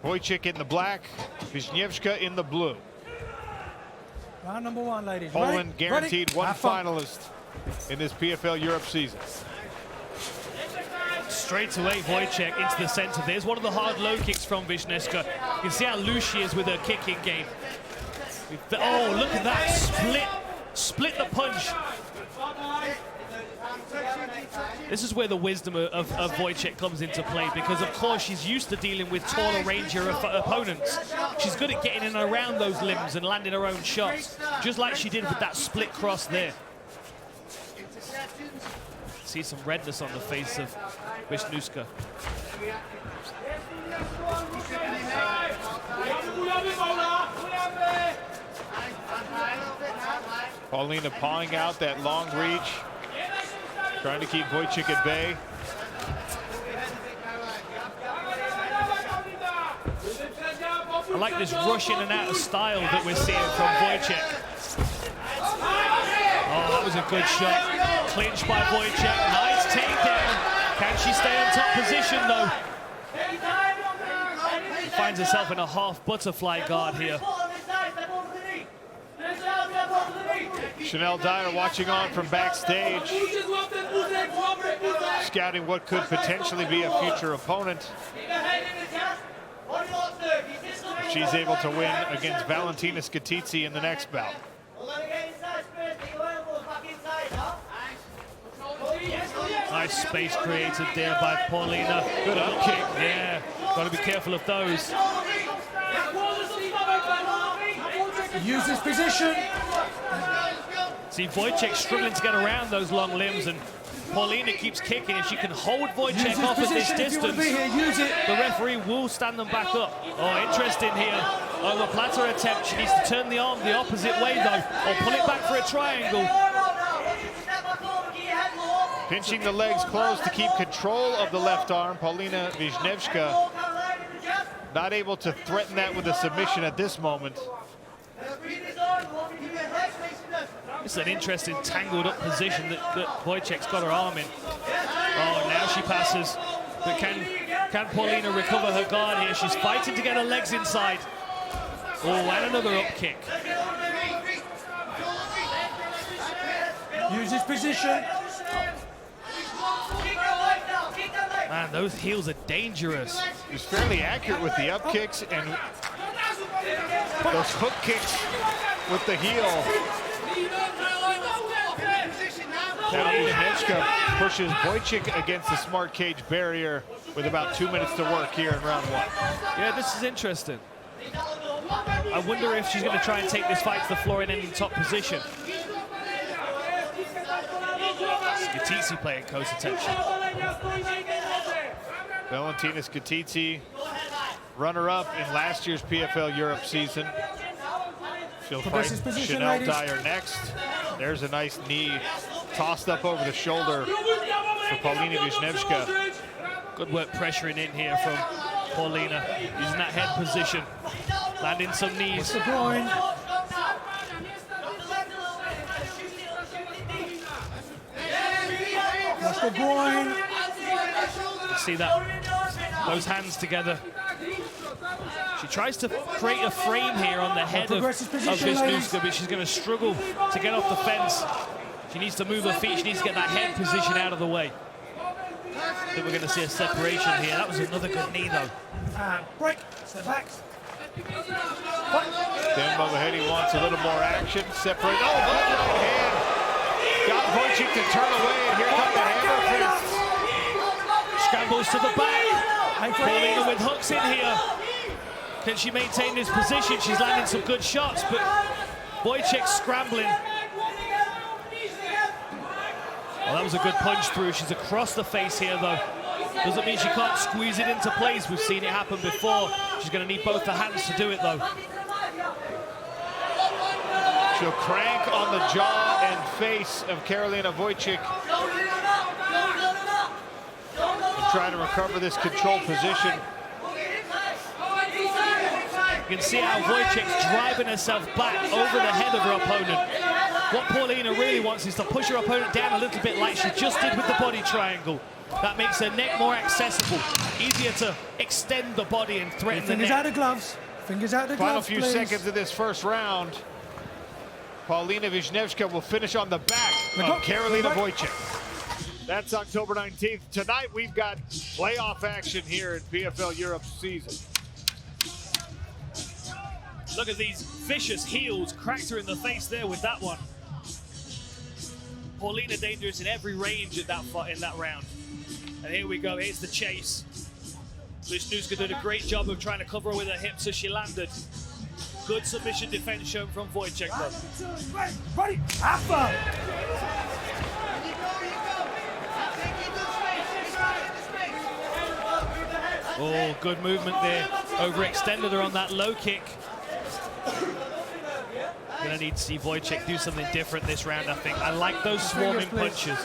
Wojcik in the black, Wisniewska in the blue. Round number 1, ladies. Poland Ready? guaranteed Ready? one Have fun. finalist in this PFL Europe season. Straight away, Wojcik into the center. There's one of the hard low kicks from Wisniewska. You can see how loose she is with her kicking game. Oh, look at that split the punch. This is where the wisdom of Wojcik comes into play, because of course she's used to dealing with taller, rangier opponents. She's good at getting in and around those limbs and landing her own shots, just like she did with that split cross there. See some redness on the face of Wisniewska. Paulina pawing out that long reach, trying to keep Wojcik at bay. I like this rush in and out of style that we're seeing from Wojcik. Oh, that was a good shot. Clinch by Wojcik. Nice takedown. Can she stay on top position, though? She finds herself in a half butterfly guard here. Chanel Dyer watching on from backstage, scouting what could potentially be a future opponent. She's able to win against Valentina Skittidze in the next bout. Nice space created there by Paulina. Good up kick. Yeah, got to be careful of those. Use this position. See Wojcik struggling to get around those long limbs, and Paulina keeps kicking. If she can hold Wojcik off at this distance, the referee will stand them back up. Oh, interesting here. Over platter attempt. She needs to turn the arm the opposite way, though, or pull it back for a triangle. Pinching the legs close to keep control of the left arm. Paulina Wisniewska not able to threaten that with a submission at this moment. It's an interesting tangled up position that Wojcik's got her arm in. Oh, now she passes. But can Paulina recover her guard here? She's fighting to get her legs inside. Oh, and another up kick. Use this position. Man, those heels are dangerous. He's fairly accurate with the up kicks and those hook kicks with the heel. Now Wisniewska pushes Wojcik against the smart cage barrier with about 2 minutes to work here in round 1. Yeah, this is interesting. I wonder if she's going to try and take this fight to the floor in any top position. Skittidze paying close attention. Valentina Skittidze, runner-up in last year's PFL Europe season. She'll fight Chanel Dyer next. There's a nice knee tossed up over the shoulder for Paulina Wisniewska. Good work pressuring in here from Paulina, using that head position, landing some knees. The groin. That's the groin. See that, those hands together. She tries to create a frame here on the head of Wisniewska, but she's going to struggle to get off the fence. She needs to move her feet. She needs to get that head position out of the way. I think we're going to see a separation here. That was another good knee, though. Break. Step back. Dan Mulvaney wants a little more action. Separate. Oh, right hand. Got Wojcik to turn away, and here comes the hammer fist. Scrambles to the back. Paulina with hooks in here. Can she maintain this position? She's landing some good shots, but Wojcik scrambling. Well, that was a good punch through. She's across the face here, though. Doesn't mean she can't squeeze it into place. We've seen it happen before. She's going to need both her hands to do it, though. She'll crank on the jaw and face of 𝗘𝗨𝗥𝗢𝗣𝗘. Trying to recover this control position. You can see how Wojciech's driving herself back over the head of her opponent. What Paulina really wants is to push her opponent down a little bit like she just did with the body triangle. That makes her neck more accessible, easier to extend the body and threaten the neck. Fingers out of gloves. Fingers out of gloves, Final few please. seconds of this first round. Paulina Wiśniewska will finish on the back of 𝗘𝗨𝗥𝗢𝗣𝗘. That's October 19th. Tonight we've got playoff action here in PFL Europe season. Look at these vicious heels. Cracked her in the face there with that one. Paulina dangerous in every range at that in that round. And here we go. Here's the chase. Wiśniewska did a great job of trying to cover her with her hips as she landed. Good submission defense shown from Wojciech, though. Ready, alpha. Oh, good movement there. Overextended her on that low kick. Gonna need to see Wojciech do something different this round, I think. I like those swarming punches.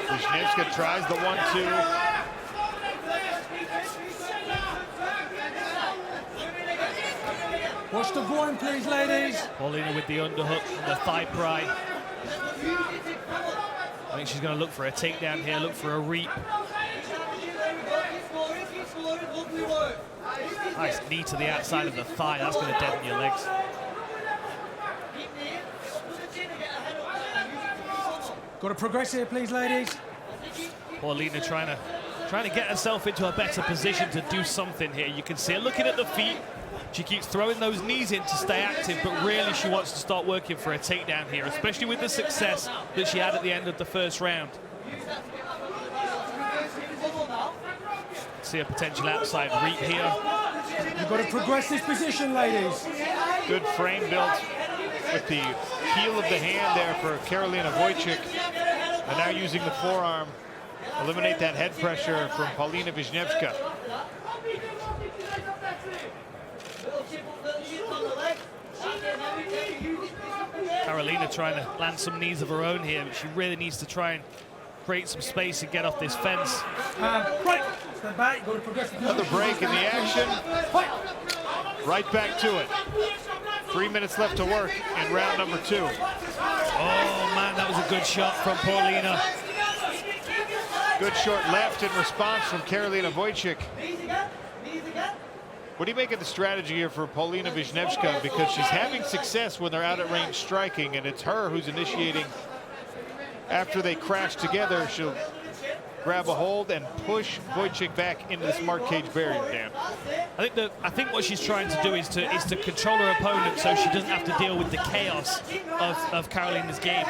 Wiśniewska tries the 1-2. Watch the groin, please, ladies. Paulina with the underhook and the thigh pry. I think she's going to look for a takedown here, look for a reap. Nice knee to the outside of the thigh. That's going to deaden your legs. Got to progress here, please, ladies. Paulina trying to get herself into a better position to do something here. You can see her looking at the feet. She keeps throwing those knees in to stay active, but really she wants to start working for a takedown here, especially with the success that she had at the end of the first round. See a potential outside reap here. You've got to progress this position, ladies. Good frame built with the heel of the hand there for 𝗘𝗨𝗥𝗢𝗣𝗘. And now using the forearm, eliminate that head pressure from Paulina Wiśniewska. Carolina trying to land some knees of her own here, but she really needs to try and create some space and get off this fence. Right, stand back, go to progress. Another break in the action. Right back to it. 3 minutes left to work in round number 2. Oh man, that was a good shot from Paulina. Good short left in response from 𝗘𝗨𝗥𝗢𝗣𝗘. What do you make of the strategy here for Paulina Wiśniewska? Because she's having success when they're out at range striking, and it's her who's initiating. After they crash together, she'll grab a hold and push Wojciech back into the smart cage barrier, Dan. I think what she's trying to do is to control her opponent so she doesn't have to deal with the chaos of Carolina's game.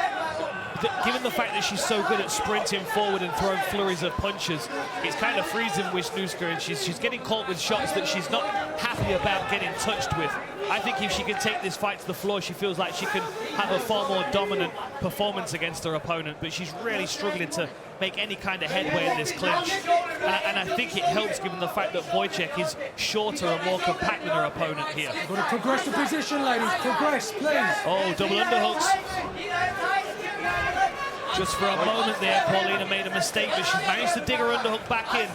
Given the fact that she's so good at sprinting forward and throwing flurries of punches, it's kind of freezing Wiśniewska, and she's getting caught with shots that she's not happy about getting touched with. I think if she can take this fight to the floor, she feels like she can have a far more dominant performance against her opponent, but she's really struggling to make any kind of headway in this clinch. And I think it helps given the fact that Wojciech is shorter and more compact than her opponent here. Got to progress the position, ladies. Progress, please. Oh, double underhooks. Just for a moment there, Paulina made a mistake, but she's managed to dig her underhook back in,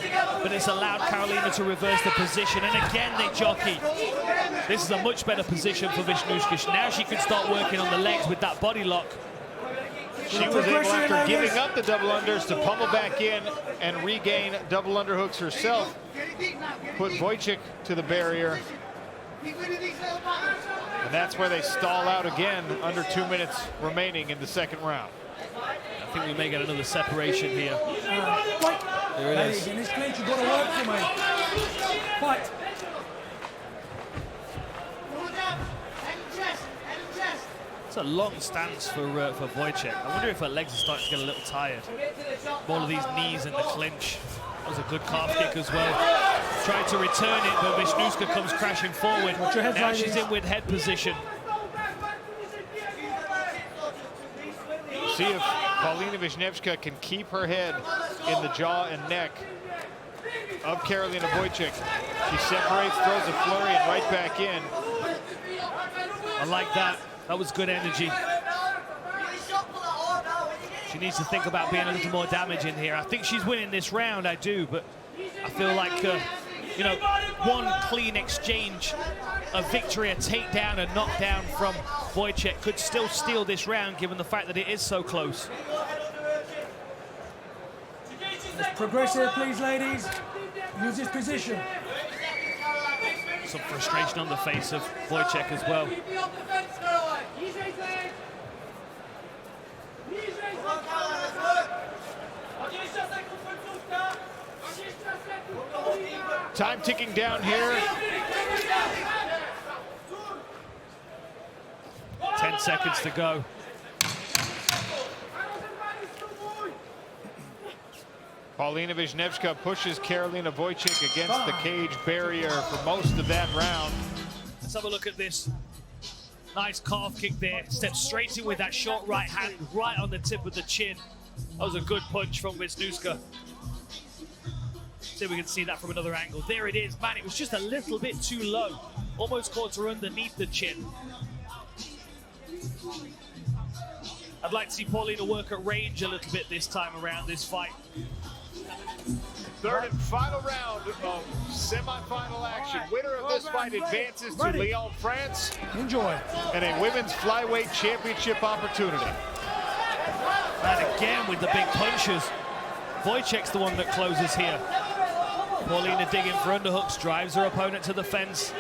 but it's allowed Carolina to reverse the position, and again they jockey. This is a much better position for Wiśniewska. Now she can start working on the legs with that body lock. She was able, after giving up the double unders, to pummel back in and regain double underhooks herself. Put Wojciech to the barrier. And that's where they stall out again, under 2 minutes remaining in the second round. I think we may get another separation here. There it Ladies, is. in this clinch, you've got to work for me. Fight. It's a long stance for Wojciech. I wonder if her legs are starting to get a little tired. All of these knees in the clinch. That was a good calf kick as well. Tried to return it, but Wisniewska comes crashing forward. Now she's in with head position. See if Paulina Wisniewska can keep her head in the jaw and neck of Karolina Wojcik. She separates, throws a flurry, and right back in. I like that. That was good energy. She needs to think about being a little more damaging here. I think she's winning this round, I do, but I feel like, you know, one clean exchange, a victory, a takedown, a knockdown from Wojcik could still steal this round, given the fact that it is so close. Let's progress here, please, ladies. Use this position. Some frustration on the face of Wojcik as well. Time ticking down here. 10 seconds to go. Paulina Wisniewska pushes Karolina Wojcik against the cage barrier for most of that round. Let's have a look at this. Nice calf kick there. Steps straight in with that short right hand right on the tip of the chin. That was a good punch from Wisniewska. See if we can see that from another angle. There it is. Man, it was just a little bit too low. Almost caught her underneath the chin. I'd like to see Paulina work at range a little bit this time around this fight. Third and final round of semi-final action. Winner of this fight advances to Lyon, France. Enjoy. And a women's flyweight championship opportunity. And again with the big punches. Wojcik's the one that closes here. Paulina digging for underhooks, drives her opponent to the fence.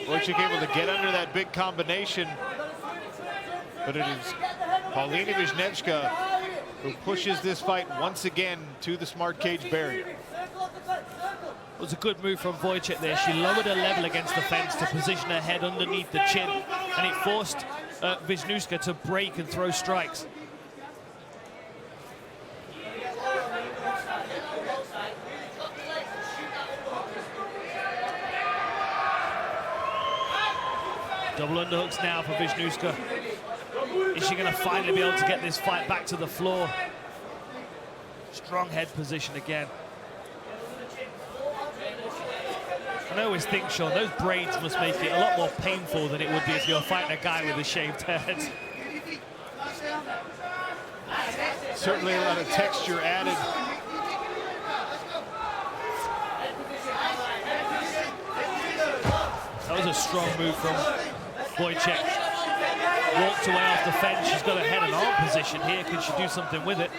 Wojcik able to get under that big combination. But it is Paulina Wisniewska who pushes this fight once again to the smart cage barrier. It was a good move from Wojcik there. She lowered her level against the fence to position her head underneath the chin, and it forced Wisniewska to break and throw strikes. Double underhooks now for Wisniewska. Is she going to finally be able to get this fight back to the floor? Strong head position again. And I always think, Sean, those braids must make it a lot more painful than it would be if you're fighting a guy with a shaved head. Certainly a lot of texture added. That was a strong move from Wojcik. Walked away off the fence. She's got her head and arm position here. Can she do something with it?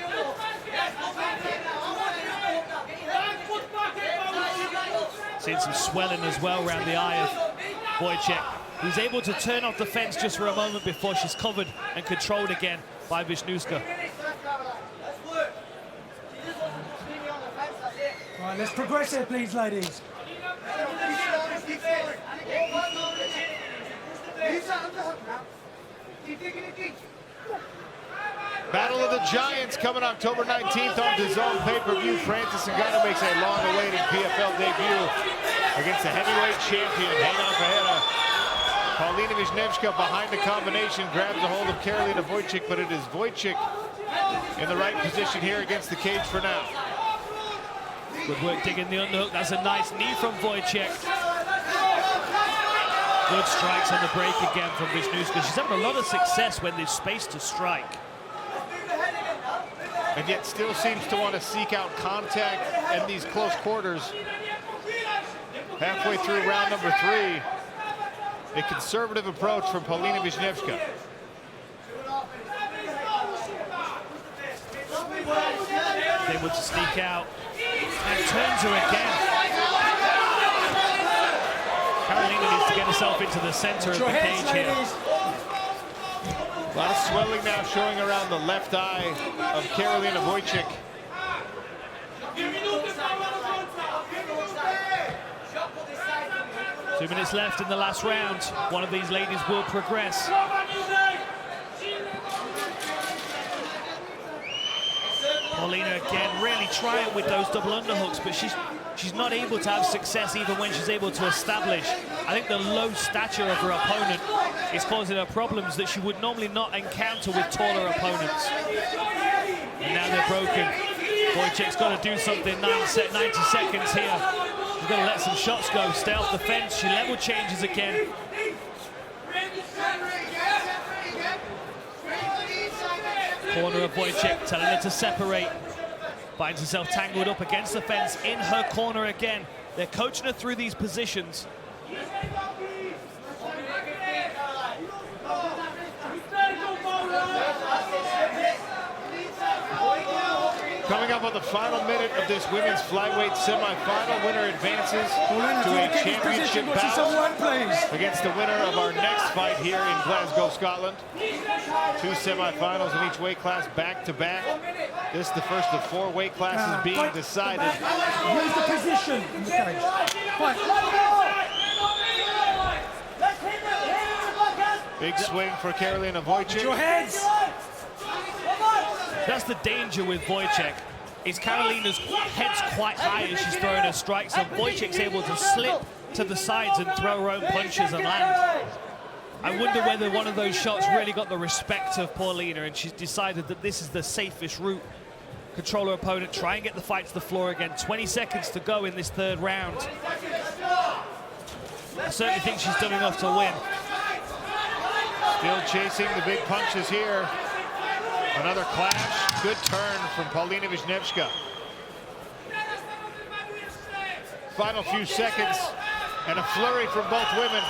Seeing some swelling as well around the eye of Wojcik, who's able to turn off the fence just for a moment before she's covered and controlled again by Wisniewska. All right, let's progress here, please, ladies. Battle of the Giants coming October 19th on DAZN pay-per-view. Francis Ngannou makes a long-awaited PFL debut against the heavyweight champion. Hang on for Hera. Paulina Wisniewska behind the combination grabs a hold of Karolina Wojcik, but it is Wojcik in the right position here against the cage for now. Good work digging the underhook. That's a nice knee from Wojcik. Good strikes on the break again from Wisniewska. She's having a lot of success when there's space to strike. And yet still seems to want to seek out contact in these close quarters. Halfway through round number 3, a conservative approach from Paulina Wisniewska. Able to sneak out and turns her again. Karolina needs to get herself into the center of the cage here. A lot of swelling now showing around the left eye of Karolina Wojcik. 2 minutes left in the last round. One of these ladies will progress. Paulina again, really trying with those double underhooks, but she's not able to have success even when she's able to establish. I think the low stature of her opponent is causing her problems that she would normally not encounter with taller opponents. And now they're broken. Wojciech's got to do something. 90 seconds here. She's got to let some shots go. Stay off the fence. She level changes again. Corner of Wojciech telling her to separate. Finds herself tangled up against the fence in her corner again. They're coaching her through these positions. Coming up on the final minute of this women's flyweight semifinal, winner advances to a championship bout against the winner of our next fight here in Glasgow, Scotland. 2 semifinals in each weight class, back-to-back. This is the first of 4 weight classes being decided. Where's the position in the cage? Fight. Big swing for Karolina Wojciech. Your heads! That's the danger with Wojciech, is Karolina's head's quite high as she's throwing her strikes, and Wojciech's able to slip to the sides and throw her own punches and land. I wonder whether one of those shots really got the respect of Paulina, and she's decided that this is the safest route. Control her opponent, try and get the fight to the floor again. 20 seconds to go in this 3rd round. I certainly think she's done enough to win. Still chasing the big punches here. Another clash. Good turn from Paulina Wisniewska. Final few seconds, and a flurry from both women.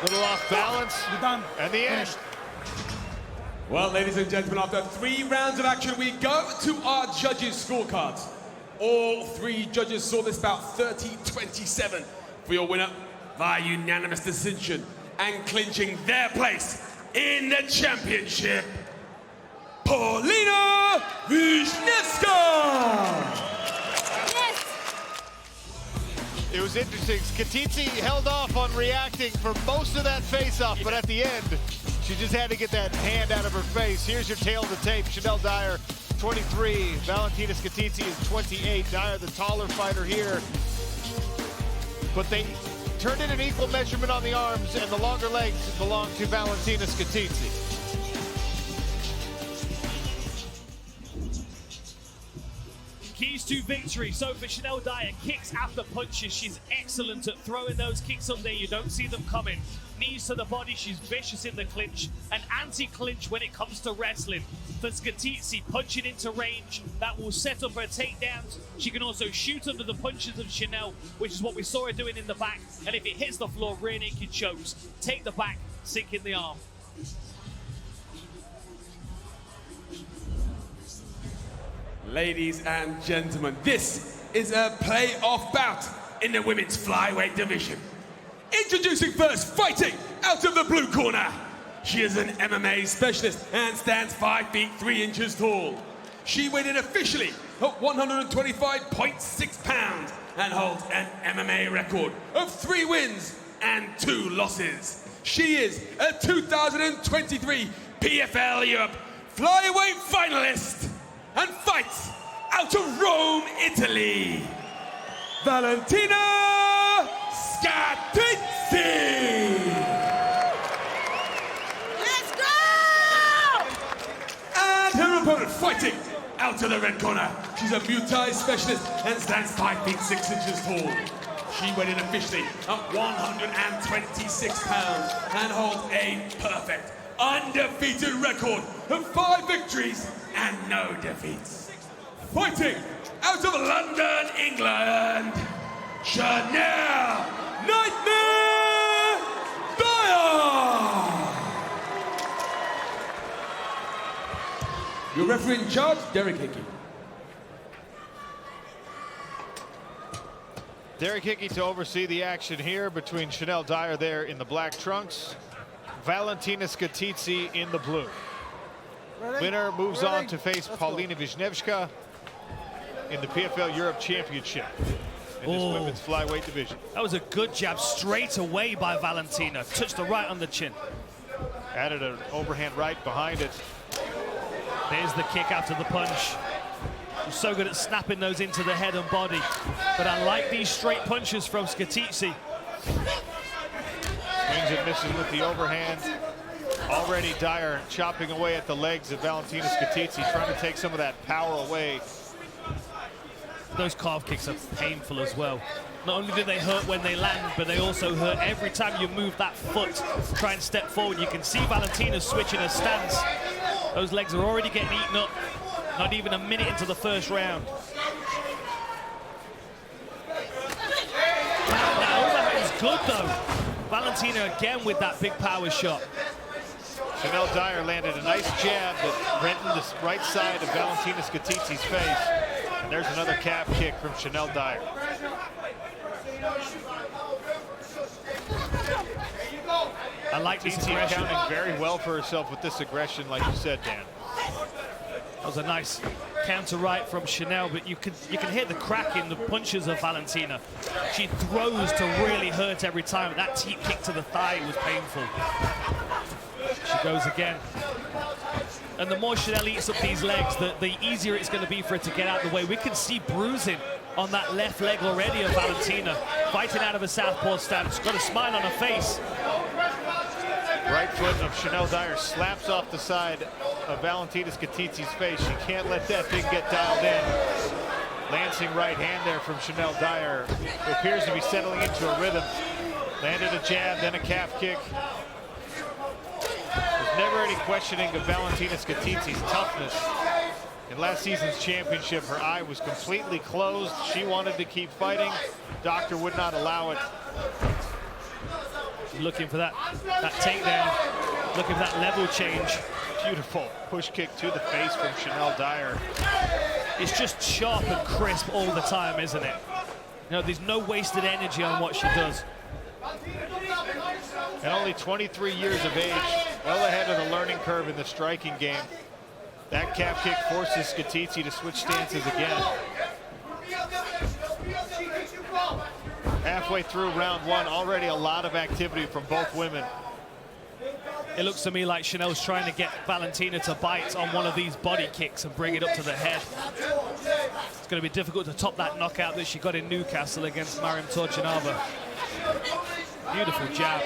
Little off balance, and the end. Well, ladies and gentlemen, after 3 rounds of action, we go to our judges' scorecards. All 3 judges saw this bout 30-27 for your winner via unanimous decision and clinching their place in the championship, Paulina Wisniewska! Yes! It was interesting. Tkatidze held off on reacting for most of that face-off, but at the end, she just had to get that hand out of her face. Here's your tail of the tape. Chanel Dyer, 23. Valentina Tkatidze is 28. Dyer, the taller fighter here. But they turned in an equal measurement on the arms, and the longer legs belong to Valentina Tkatidze. Keys to victory. So for Chanel Dyer, kicks after punches. She's excellent at throwing those kicks up there. You don't see them coming. Knees to the body. She's vicious in the clinch. An anti-clinch when it comes to wrestling. For Tkatidze, punching into range. That will set up her takedowns. She can also shoot under the punches of Chanel, which is what we saw her doing in the back. And if it hits the floor, rear naked chokes. Take the back, sink in the arm. Ladies and gentlemen, this is a playoff bout in the women's flyweight division. Introducing first, fighting out of the blue corner. She is an MMA specialist and stands 5 feet 3 inches tall. She weighed in officially at 125.6 pounds and holds an MMA record of 3 wins and 2 losses. She is a 2023 PFL Europe Flyweight finalist and fights out of Rome, Italy, Valentina Tkatidze! Let's go! And her opponent fighting out of the red corner. She's a Muay Thai specialist and stands 5 feet 6 inches tall. She weighed in officially at 126 pounds and holds a perfect, undefeated record of 5 victories and no defeats. Fighting out of London, England, Chanel Nightmare Dyer! Your referee in charge, Derek Hickey. Derek Hickey to oversee the action here between Chanel Dyer there in the black trunks, Valentina Tkatidze in the blue. Winner moves on to face Paulina Wisniewska in the PFL Europe Championship in this women's flyweight division. That was a good jab straight away by Valentina. Touched her right on the chin. Added an overhand right behind it. There's the kick after the punch. She's so good at snapping those into the head and body. But I like these straight punches from 𝗘𝗨𝗥𝗢𝗣𝗘. Swings and misses with the overhand. Already Dyer chopping away at the legs of Valentina 𝗘𝗨𝗥𝗢𝗣𝗘, trying to take some of that power away. Those calf kicks are painful as well. Not only do they hurt when they land, but they also hurt every time you move that foot, try and step forward. You can see Valentina switching her stance. Those legs are already getting eaten up, not even a minute into the first round. That overhand is good though. Valentina again with that big power shot. Chanel Dyer landed a nice jab that rented the right side of Valentina 𝗘𝗍𝗣𝗘's face. And there's another calf kick from Chanel Dyer. I like this 𝗘𝗍𝗍 accounting very well for herself with this aggression, like you said, Dan. That was a nice counter right from Chanel, but you can hear the crack in the punches of Valentina. She throws to really hurt every time. That teep kick to the thigh was painful. She goes again. And the more Chanel eats up these legs, the easier it's going to be for her to get out of the way. We can see bruising on that left leg already of Valentina, fighting out of a southpaw stance. Got a smile on her face. Right foot of Chanel Dyer slaps off the side of Valentina 𝗘𝗍𝗣𝗘's face. She can't let that thing get dialed in. Lancing right hand there from Chanel Dyer, who appears to be settling into a rhythm. Landed a jab, then a calf kick. There's never any questioning of Valentina 𝗘𝗍𝗣𝗘's toughness. In last season's championship, her eye was completely closed. She wanted to keep fighting. Doctor would not allow it. Looking for that takedown, looking for that level change. Beautiful push kick to the face from Chanel Dyer. It's just sharp and crisp all the time, isn't it? You know, there's no wasted energy on what she does. And only 23 years of age, well ahead of the learning curve in the striking game. That calf kick forces 𝗘𝗍𝗣𝗘 to switch stances again. Halfway through round one, already a lot of activity from both women. It looks to me like Chanel's trying to get Valentina to bite on one of these body kicks and bring it up to the head. It's going to be difficult to top that knockout that she got in Newcastle against Mariam Turchinova. Beautiful jab.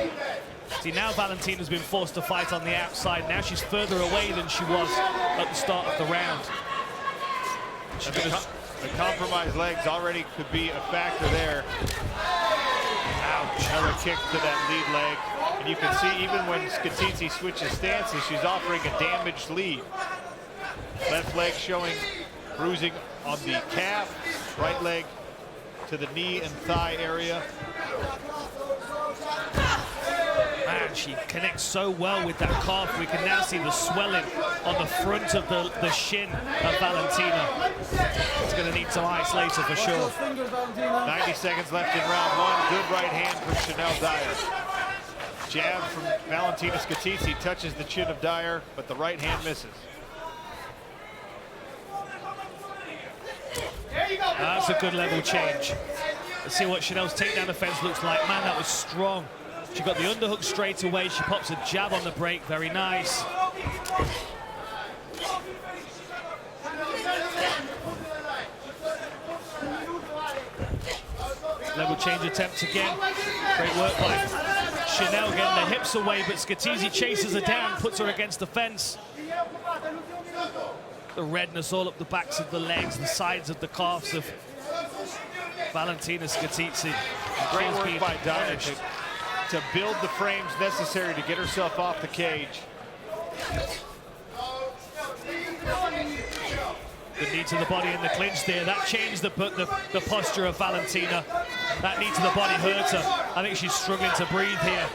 See, now Valentina's been forced to fight on the outside. Now she's further away than she was at the start of the round. The compromised legs already could be a factor there. Ouch, another kick to that lead leg. And you can see even when 𝗘𝗍𝗣𝗘 switches stances, she's offering a damaged lead. Left leg showing bruising on the calf, right leg to the knee and thigh area. Man, she connects so well with that calf. We can now see the swelling on the front of the shin of Valentina. It's going to need some ice later for sure. 90 seconds left in round one. Good right hand from Chanel Dyer. Jab from Valentina 𝗘𝗍𝗣𝗘 touches the chin of Dyer, but the right hand misses. That's a good level change. Let's see what Chanel's takedown defense looks like. Man, that was strong. She got the underhook straight away. She pops a jab on the break. Very nice. Level change attempt again. Great work by Chanel getting the hips away, but 𝗘𝗍𝗣𝗘 chases her down, puts her against the fence. The redness all up the backs of the legs, the sides of the calves of Valentina 𝗘𝗍𝗣𝗘. Great work by Dyer to build the frames necessary to get herself off the cage. The knee to the body in the clinch there. That changed the posture of Valentina. That knee to the body hurt her. I think she's struggling to breathe here.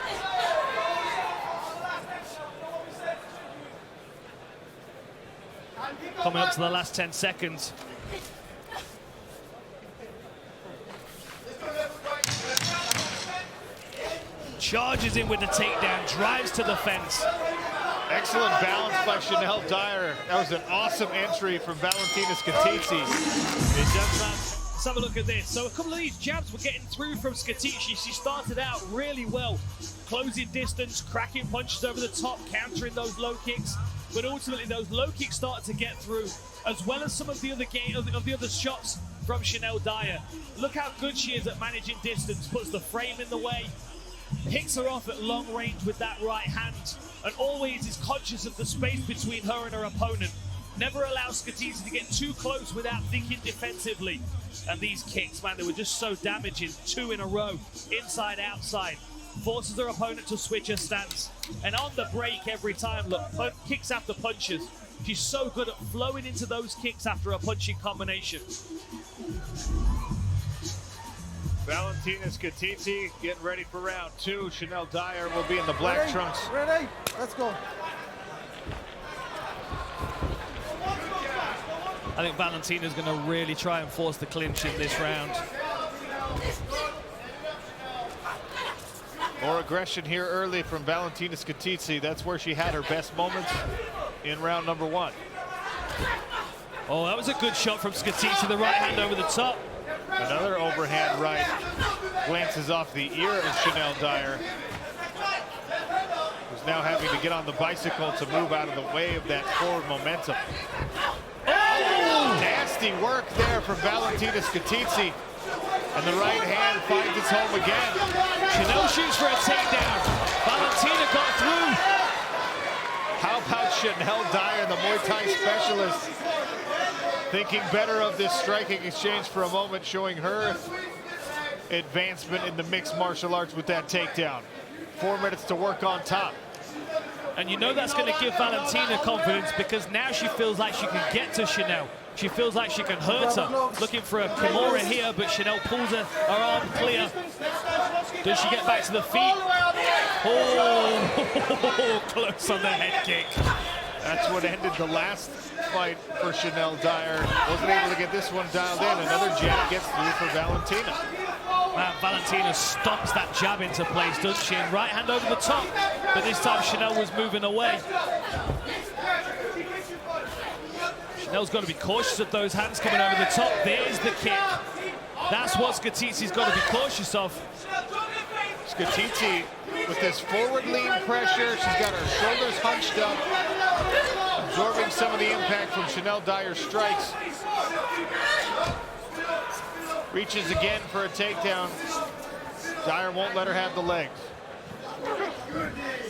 Coming up to the last 10 seconds. Charges in with the takedown, drives to the fence. Excellent balance by Chanel Dyer. That was an awesome entry from Valentina 𝗘𝗍𝗣𝗘. It does not. Let's have a look at this. So a couple of these jabs were getting through from 𝗘𝗍𝗣𝗘. She started out really well, closing distance, cracking punches over the top, countering those low kicks. but ultimately those low kicks start to get through, as well as some of the other shots from Chanel Dyer. Look how good she is at managing distance, puts the frame in the way, picks her off at long range with that right hand, and always is conscious of the space between her and her opponent. Never allows 𝗘𝗨𝗥𝗢𝗣𝗘 to get too close without thinking defensively. And these kicks, man, they were just so damaging. 2 in a row, inside, outside. Forces her opponent to switch her stance. And on the break every time, look, kicks after punches. She's so good at flowing into those kicks after a punching combination. Valentina 𝗘𝗨𝗥𝗢𝗣𝗘 getting ready for round 2. Chanel Dyer will be in the black trunks. Ready? Let's go. I think Valentina's going to really try and force the clinch in this round. More aggression here early from Valentina 𝗘𝗨𝗥𝗢𝗣𝗘. That's where she had her best moments in round number 1. Oh, that was a good shot from 𝗘𝗨𝗥𝗢𝗣𝗘, the right hand over the top. Another overhand right glances off the ear of Chanel Dyer, who's now having to get on the bicycle to move out of the way of that forward momentum. Oh! Nasty work there from Valentina 𝗘𝗨𝗥𝗢𝗣𝗘. And the right hand finds its home again. Chanel shoots for a takedown. Valentina got through. How about Chanel Dyer, the Muay Thai specialist, thinking better of this striking exchange for a moment, showing her advancement in the mixed martial arts with that takedown. 4 minutes to work on top. And you know that's going to give Valentina confidence, because now she feels like she can get to Chanel. She feels like she can hurt her. Looking for a Kimura here, but Chanel pulls her arm clear. Does she get back to the feet? Oh, close on the head kick. That's what ended the last fight for Chanel Dyer. Wasn't able to get this one dialed in. Another jab gets through for Valentina. Man, Valentina stomps that jab into place, doesn't she? And right hand over the top. But this time Chanel was moving away. Chanel's got to be cautious of those hands coming over the top. There's the kick. That's what 𝗘𝗨𝗥𝗢𝗣𝗘's got to be cautious of. 𝗘𝗨𝗥𝗢𝗣𝗘 with this forward lean pressure. She's got her shoulders hunched up, absorbing some of the impact from Chanel Dyer's strikes. Reaches again for a takedown. Dyer won't let her have the legs.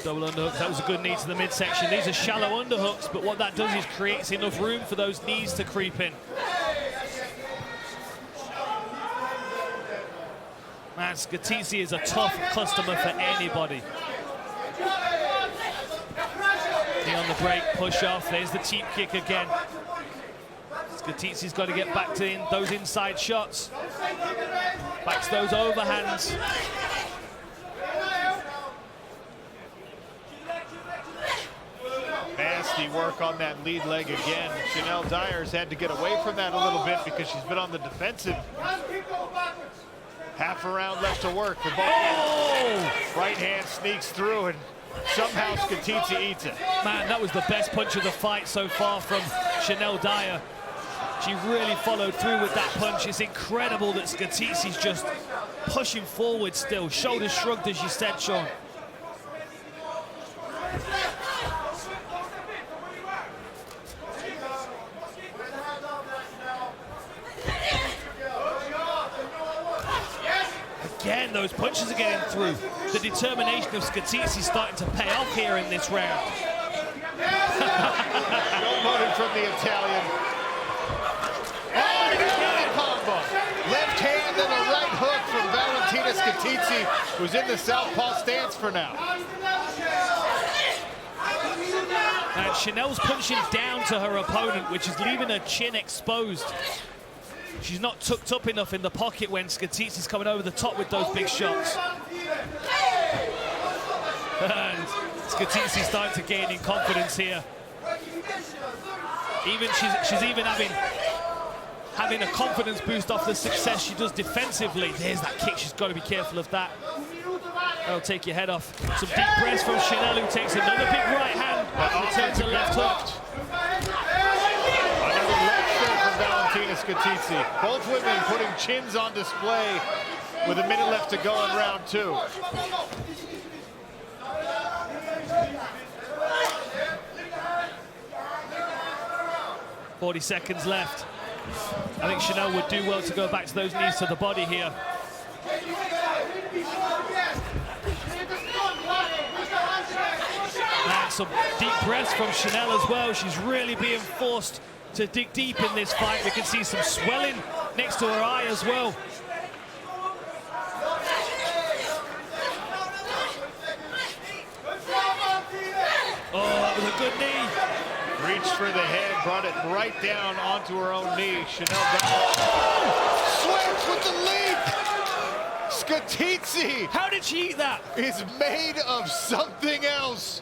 Double underhook. That was a good knee to the midsection. These are shallow underhooks, but what that does is creates enough room for those knees to creep in. Man, 𝗘𝗨𝗥𝗢𝗣𝗘 is a tough customer for anybody. Knee on the break, push off. There's the cheap kick again. 𝗘𝗨𝗥𝗢𝗣𝗘's got to get back to those inside shots. Back to those overhands. Nasty work on that lead leg again. Chanel Dyer's had to get away from that a little bit because she's been on the defensive. Half a round left to work for both. Oh! Right hand sneaks through and somehow 𝗘𝗨𝗥𝗢𝗘𝗘. Man, that was the best punch of the fight so far from Chanel Dyer. She really followed through with that punch. It's incredible that 𝗘𝗨𝗥𝗢𝗣𝗘's just pushing forward still. Shoulders shrugged, as you said, Sean. Again, those punches are getting through. The determination of 𝗘𝗨𝗥𝗢𝗣𝗘 is starting to pay off here in this round. No motive from the Italian. Oh, big combo. Left hand and a right hook from Valentina 𝗘𝗨𝗥𝗢𝗣𝗘, who's in the southpaw stance for now. And Chanel's punching down to her opponent, which is leaving her chin exposed. She's not tucked up enough in the pocket when 𝗘𝗨𝗥𝗢𝗣𝗘's coming over the top with those big shots. And 𝗘𝗨𝗥𝗢𝗣𝗘's starting to gain in confidence here. Even she's even having a confidence boost off the success she does defensively. There's that kick. She's got to be careful of that. That'll take your head off. Some deep press from Chanel, who takes another big right hand. Returns a left hook. Valentina 𝗘𝗨𝗥𝗢𝗘. Both women putting chins on display with a minute left to go in round 2. 40 seconds left. I think Chanel would do well to go back to those knees to the body here. And some deep breaths from Chanel as well. She's really being forced to dig deep in this fight. We can see some swelling next to her eye as well. Oh, that was a good knee. Reached for the head, brought it right down onto her own knee. Chanel switch with the leap. 𝗘𝗨𝗥𝗢𝗣𝗘. How did she eat that? Is made of something else.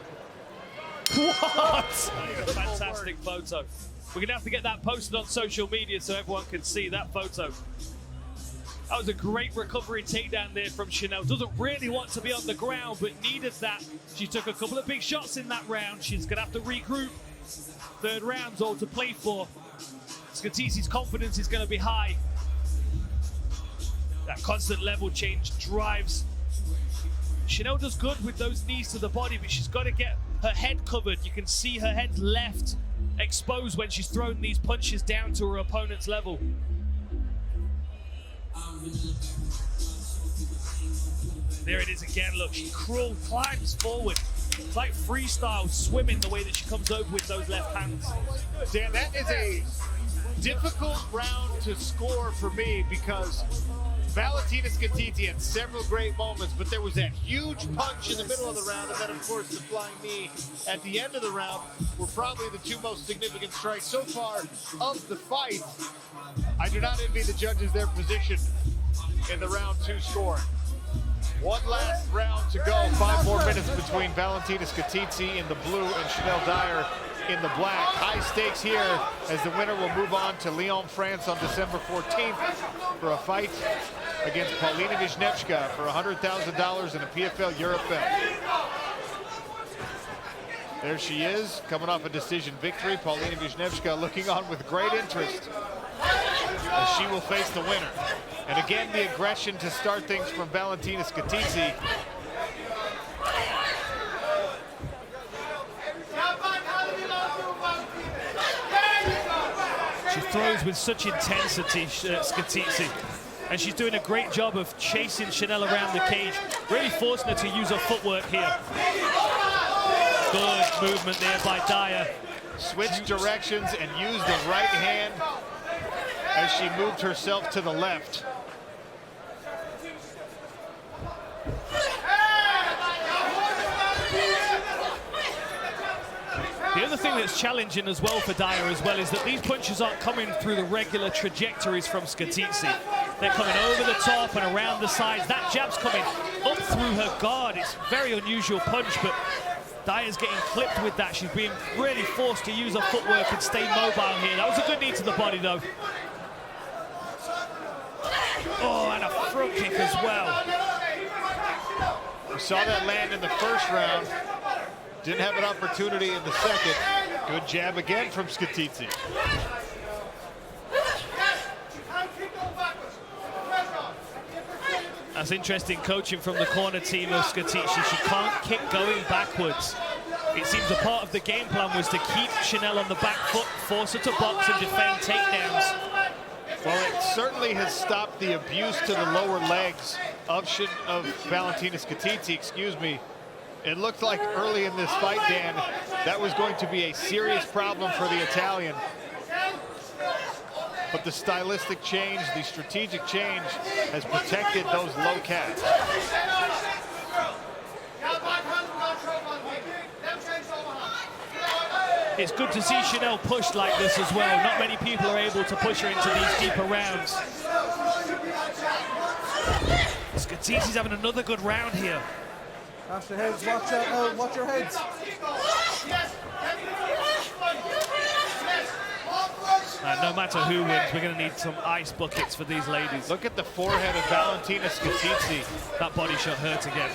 What? Fantastic photo. We're gonna have to get that posted on social media so everyone can see that photo. That was a great recovery takedown there from Chanel. Doesn't really want to be on the ground, but needed that. She took a couple of big shots in that round. She's gonna have to regroup. Third round's all to play for. 𝗘𝗨𝗥𝗢𝗣𝗘's confidence is gonna be high. That constant level change drives. Chanel does good with those knees to the body, but she's got to get her head covered. You can see her head left exposed when she's throwing these punches down to her opponent's level. There it is again, look, she climbs forward. It's like freestyle swimming the way that she comes over with those left hands. Dan, that is a difficult round to score for me because Valentina 𝗘𝗨𝗥𝗢𝗣𝗘 had several great moments, but there was that huge punch in the middle of the round, and then of course the flying knee at the end of the round were probably the two most significant strikes so far of the fight. I do not envy the judges their position in the round 2 scoring. One last round to go, 5 more minutes between Valentina 𝗘𝗨𝗥𝗢𝗣𝗘 in the blue and Chanel Dyer in the black. High stakes here as the winner will move on to Lyon, France on December 14th for a fight against Paulina Višnevska for $100,000 in a PFL Europe Belt. There she is, coming off a decision victory. Paulina Višnevska looking on with great interest as she will face the winner. And again, the aggression to start things from Valentina 𝗘𝗨𝗥𝗢𝗣𝗘. She throws with such intensity, 𝗘𝗨𝗥𝗢𝗣𝗘. And she's doing a great job of chasing Chanel around the cage, really forcing her to use her footwork here. Good movement there by Dyer. Switched directions and used the right hand as she moved herself to the left. The other thing that's challenging as well for Dyer as well is that these punches aren't coming through the regular trajectories from 𝗘𝗨𝗥𝗢𝗘. They're coming over the top and around the sides. That jab's coming up through her guard. It's a very unusual punch, but Dyer's getting clipped with that. She's being really forced to use her footwork and stay mobile here. That was a good knee to the body, though. Oh, and a front kick as well. We saw that land in the first round. Didn't have an opportunity in the second. Good jab again from 𝗘𝗨𝗥𝗢𝗘. That's interesting coaching from the corner team of 𝗘𝗨𝗥𝗢𝗘. She can't kick going backwards. It seems a part of the game plan was to keep Chanel on the back foot, force her to box and defend takedowns. Well, it certainly has stopped the abuse to the lower legs of Valentina 𝗘𝗨𝗥𝗢𝗘, excuse me. It looked like early in this fight, Dan, that was going to be a serious problem for the Italian. But the stylistic change, the strategic change has protected those low cats. It's good to see Chanel pushed like this as well. Not many people are able to push her into these deeper rounds. 𝗘𝗨𝗥𝗢𝗘's having another good round here. Watch your heads, watch your heads. And no matter who wins, we're going to need some ice buckets for these ladies. Look at the forehead of Valentina 𝗘𝗨𝗥𝗢𝗘. That body shot hurt again.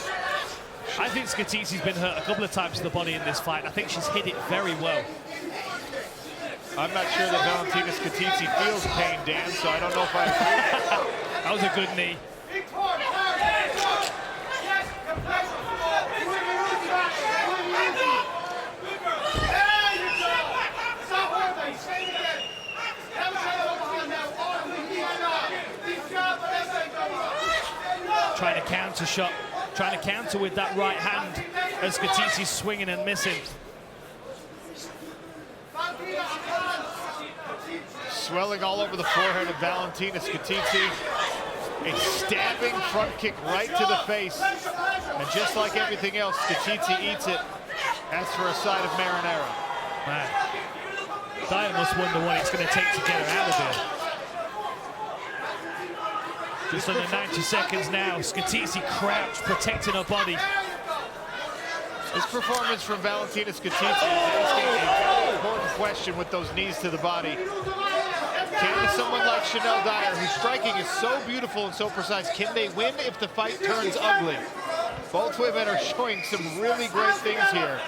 I think 𝗘𝗨𝗥𝗢𝗘's been hurt a couple of times to the body in this fight. I think she's hit it very well. I'm not sure that Valentina 𝗘𝗨𝗥𝗢𝗘 feels pain, Dan, so I don't know if I agree. That was a good knee. trying to counter shot, trying to counter with that right hand as 𝗘𝗨𝗥𝗢𝗣𝗑𝗠 swinging and missing. Swelling all over the forehead of Valentina 𝗘𝗣𝗅. A stabbing front kick right to the face. And just like everything else, 𝗘𝗣𝗅 eats it. As for a side of marinara. Man, Dyer must wonder what it's going to take to get her out of there. Just under 90 seconds now, 𝗘𝗣𝗅 crouched, protecting her body. This performance from Valentina 𝗘𝗣𝗅 is asking a very important question with those knees to the body. Can someone like Chanel Dyer, whose striking is so beautiful and so precise, can they win if the fight turns ugly? Both women are showing some really great things here.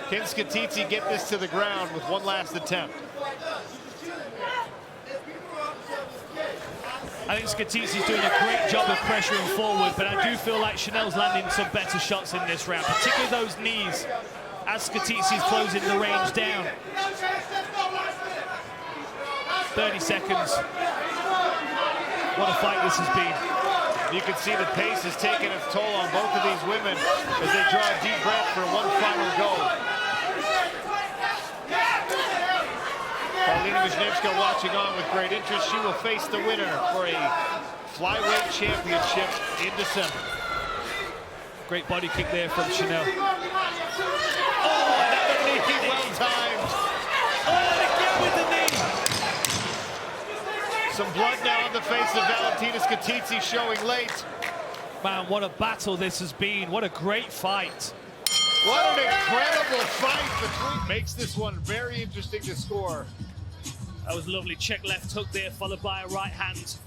Can 𝗘𝗣𝗅 get this to the ground with one last attempt? I think 𝗘𝗣𝗅's doing a great job of pressuring forward, but I do feel like Chanel's landing some better shots in this round, particularly those knees, as 𝗘𝗣𝗅's closing the range down. 30 seconds. What a fight this has been. You can see the pace is taking its toll on both of these women as they draw a deep breath for one final goal. ภิžņevska watching on with great interest. She will face the winner for a Flyweight Championship in December. Great body kick there from Chanel. Oh, another knee, well timed. Oh, again with the knee. Some blood now on the face of Valentina 𝗘𝗣𝗅 showing late. Man, what a battle this has been. What a great fight. What an incredible fight between. Makes this one very interesting to score. That was lovely. Check left hook there, followed by a right hand.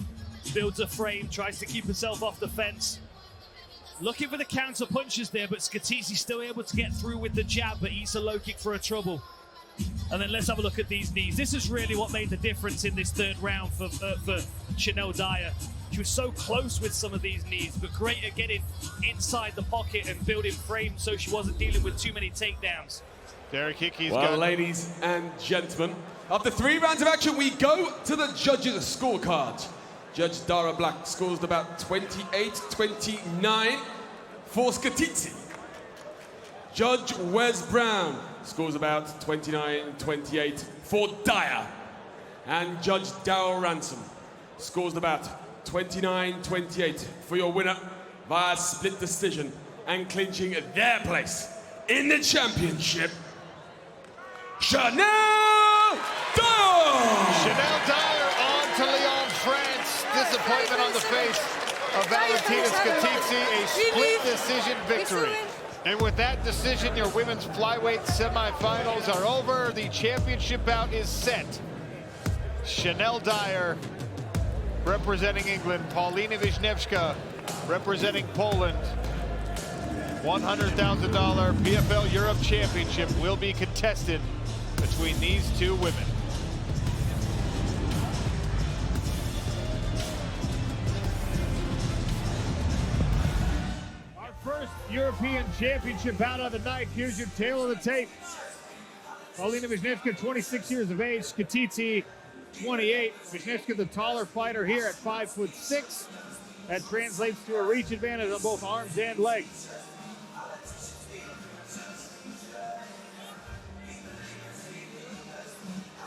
Builds a frame, tries to keep herself off the fence. Looking for the counter punches there, but 𝗘𝗣𝗅 still able to get through with the jab, but eats a low kick for her trouble. And then let's have a look at these knees. This is really what made the difference in this third round for Chanel Dyer. She was so close with some of these knees, but great at getting inside the pocket and building frames so she wasn't dealing with too many takedowns. Derek Hickey's well, got... ladies and gentlemen, after 3 rounds of action, we go to the judges' scorecard. Judge Dara Black scores about 28-29 for 𝗘𝗣𝗅. Judge Wes Brown scores about 29-28 for Dyer. And Judge Daryl Ransom scores about 29-28 for your winner via split decision and clinching their place in the championship, Chanel Dyer! Chanel Dyer on to Lyon, France. Disappointment on the face of Valentina 𝗘𝗣𝗅, a split decision victory. And with that decision, your women's flyweight semifinals are over. The championship bout is set. Chanel Dyer representing England, Paulina ภิžņevska representing Poland. $100,000 PFL Europe Championship will be contested between these two women. Our first European Championship bout of the night. Here's your tail of the tape. Paulina ภิžņevska, 26 years of age. 𝗘𝗣𝗅, 28. ภิžņevska, the taller fighter here at 5'6". That translates to a reach advantage on both arms and legs.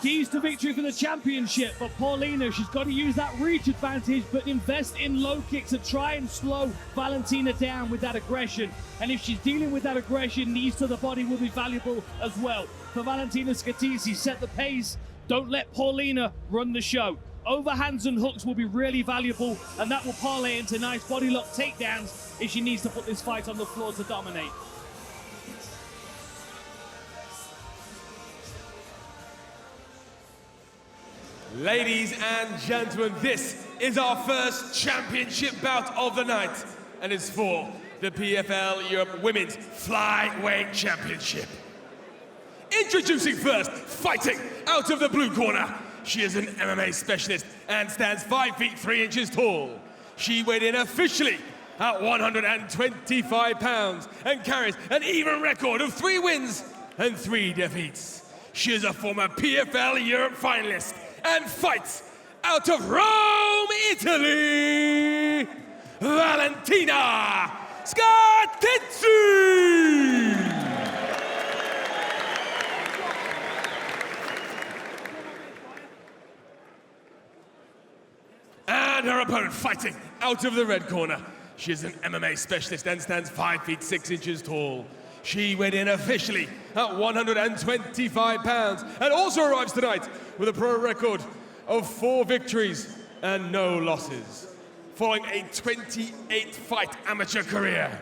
Keys to victory for the championship for Paulina. She's got to use that reach advantage, but invest in low kicks to try and slow Valentina down with that aggression. And if she's dealing with that aggression, knees to the body will be valuable as well. For Valentina 𝗘𝗣𝗅, set the pace. Don't let Paulina run the show. Overhands and hooks will be really valuable, and that will parlay into nice body lock takedowns if she needs to put this fight on the floor to dominate. Ladies and gentlemen, this is our first championship bout of the night, and it's for the PFL Europe Women's Flyweight Championship. Introducing first, fighting out of the blue corner. She is an MMA specialist and stands 5 feet 3 inches tall. She weighed in officially at 125 pounds and carries an even record of 3 wins and 3 defeats. She is a former PFL Europe finalist and fights out of Rome, Italy. Valentina 𝗟𝗘𝗔𝗚𝗨𝗘. And her opponent fighting out of the red corner. She is an MMA specialist and stands 5 feet 6 inches tall. She weighed in officially at 125 pounds and also arrives tonight with a pro record of 4 victories and no losses. Following a 28-fight amateur career,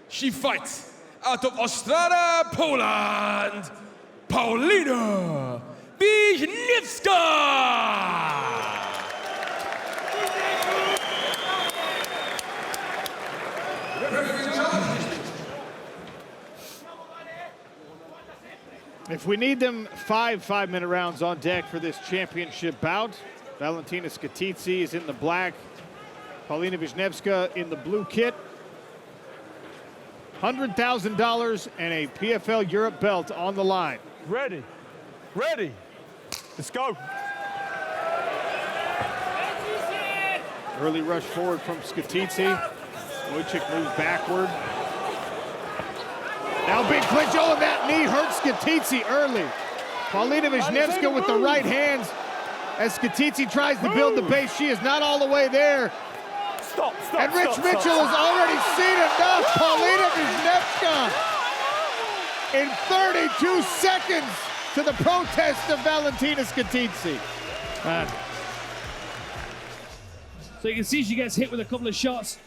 she fights out of Ostrava, Poland, Paulina Wisniewska. If we need them, 5 5-minute rounds on deck for this championship bout. Valentina 𝗟𝗘𝗔𝗚𝗨𝗘 is in the black, Paulina Wisniewska in the blue kit. $100,000 and a PFL Europe belt on the line. Ready. Ready. Let's go. Early rush forward from 𝗟𝗘𝗔𝗚𝗨𝗘. Wojcik moves backward. Now big clinch. Oh, that knee hurts 𝗟𝗘𝗔𝗚𝗨𝗘 early. Paulina Wisniewska with the right hands as 𝗟𝗘𝗔𝗚𝗨𝗘 tries to build the base. She is not all the way there. And Rich Mitchell has already seen enough. Paulina Wisniewska in 32 seconds to the protest of Valentina 𝗟𝗘𝗟𝗨𝗘. So you can see she gets hit with a couple of shots,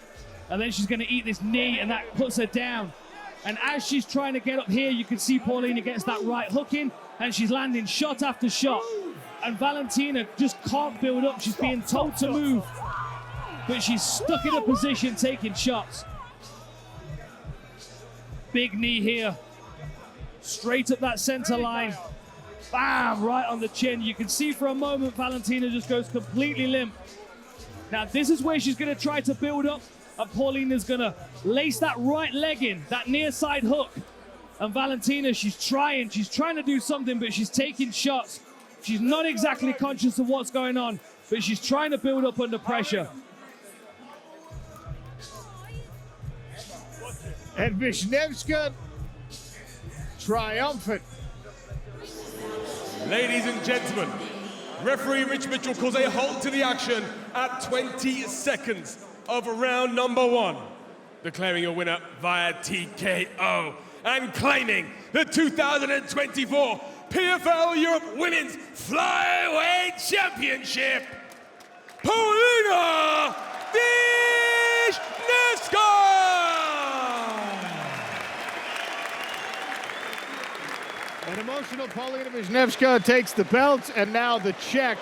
and then she's going to eat this knee, and that puts her down. And as she's trying to get up here, you can see Paulina gets that right hook in, and she's landing shot after shot. And Valentina just can't build up. She's being told to move, but she's stuck in a position taking shots. Big knee here, straight at that center line. Bam, right on the chin. You can see for a moment Valentina just goes completely limp. Now this is where she's going to try to build up, and Paulina's going to lace that right leg in, that near side hook. And Valentina, she's trying to do something, but she's taking shots. She's not exactly conscious of what's going on, but she's trying to build up under pressure. And Wisniewska triumphant. Ladies and gentlemen, referee Rich Mitchell calls a halt to the action at 20 seconds of round number 1, declaring a winner via TKO and claiming the 2024 PFL Europe Women's Flyweight Championship, Paulina Wisniewska! An emotional Paulina Wisniewska takes the belt, and now the check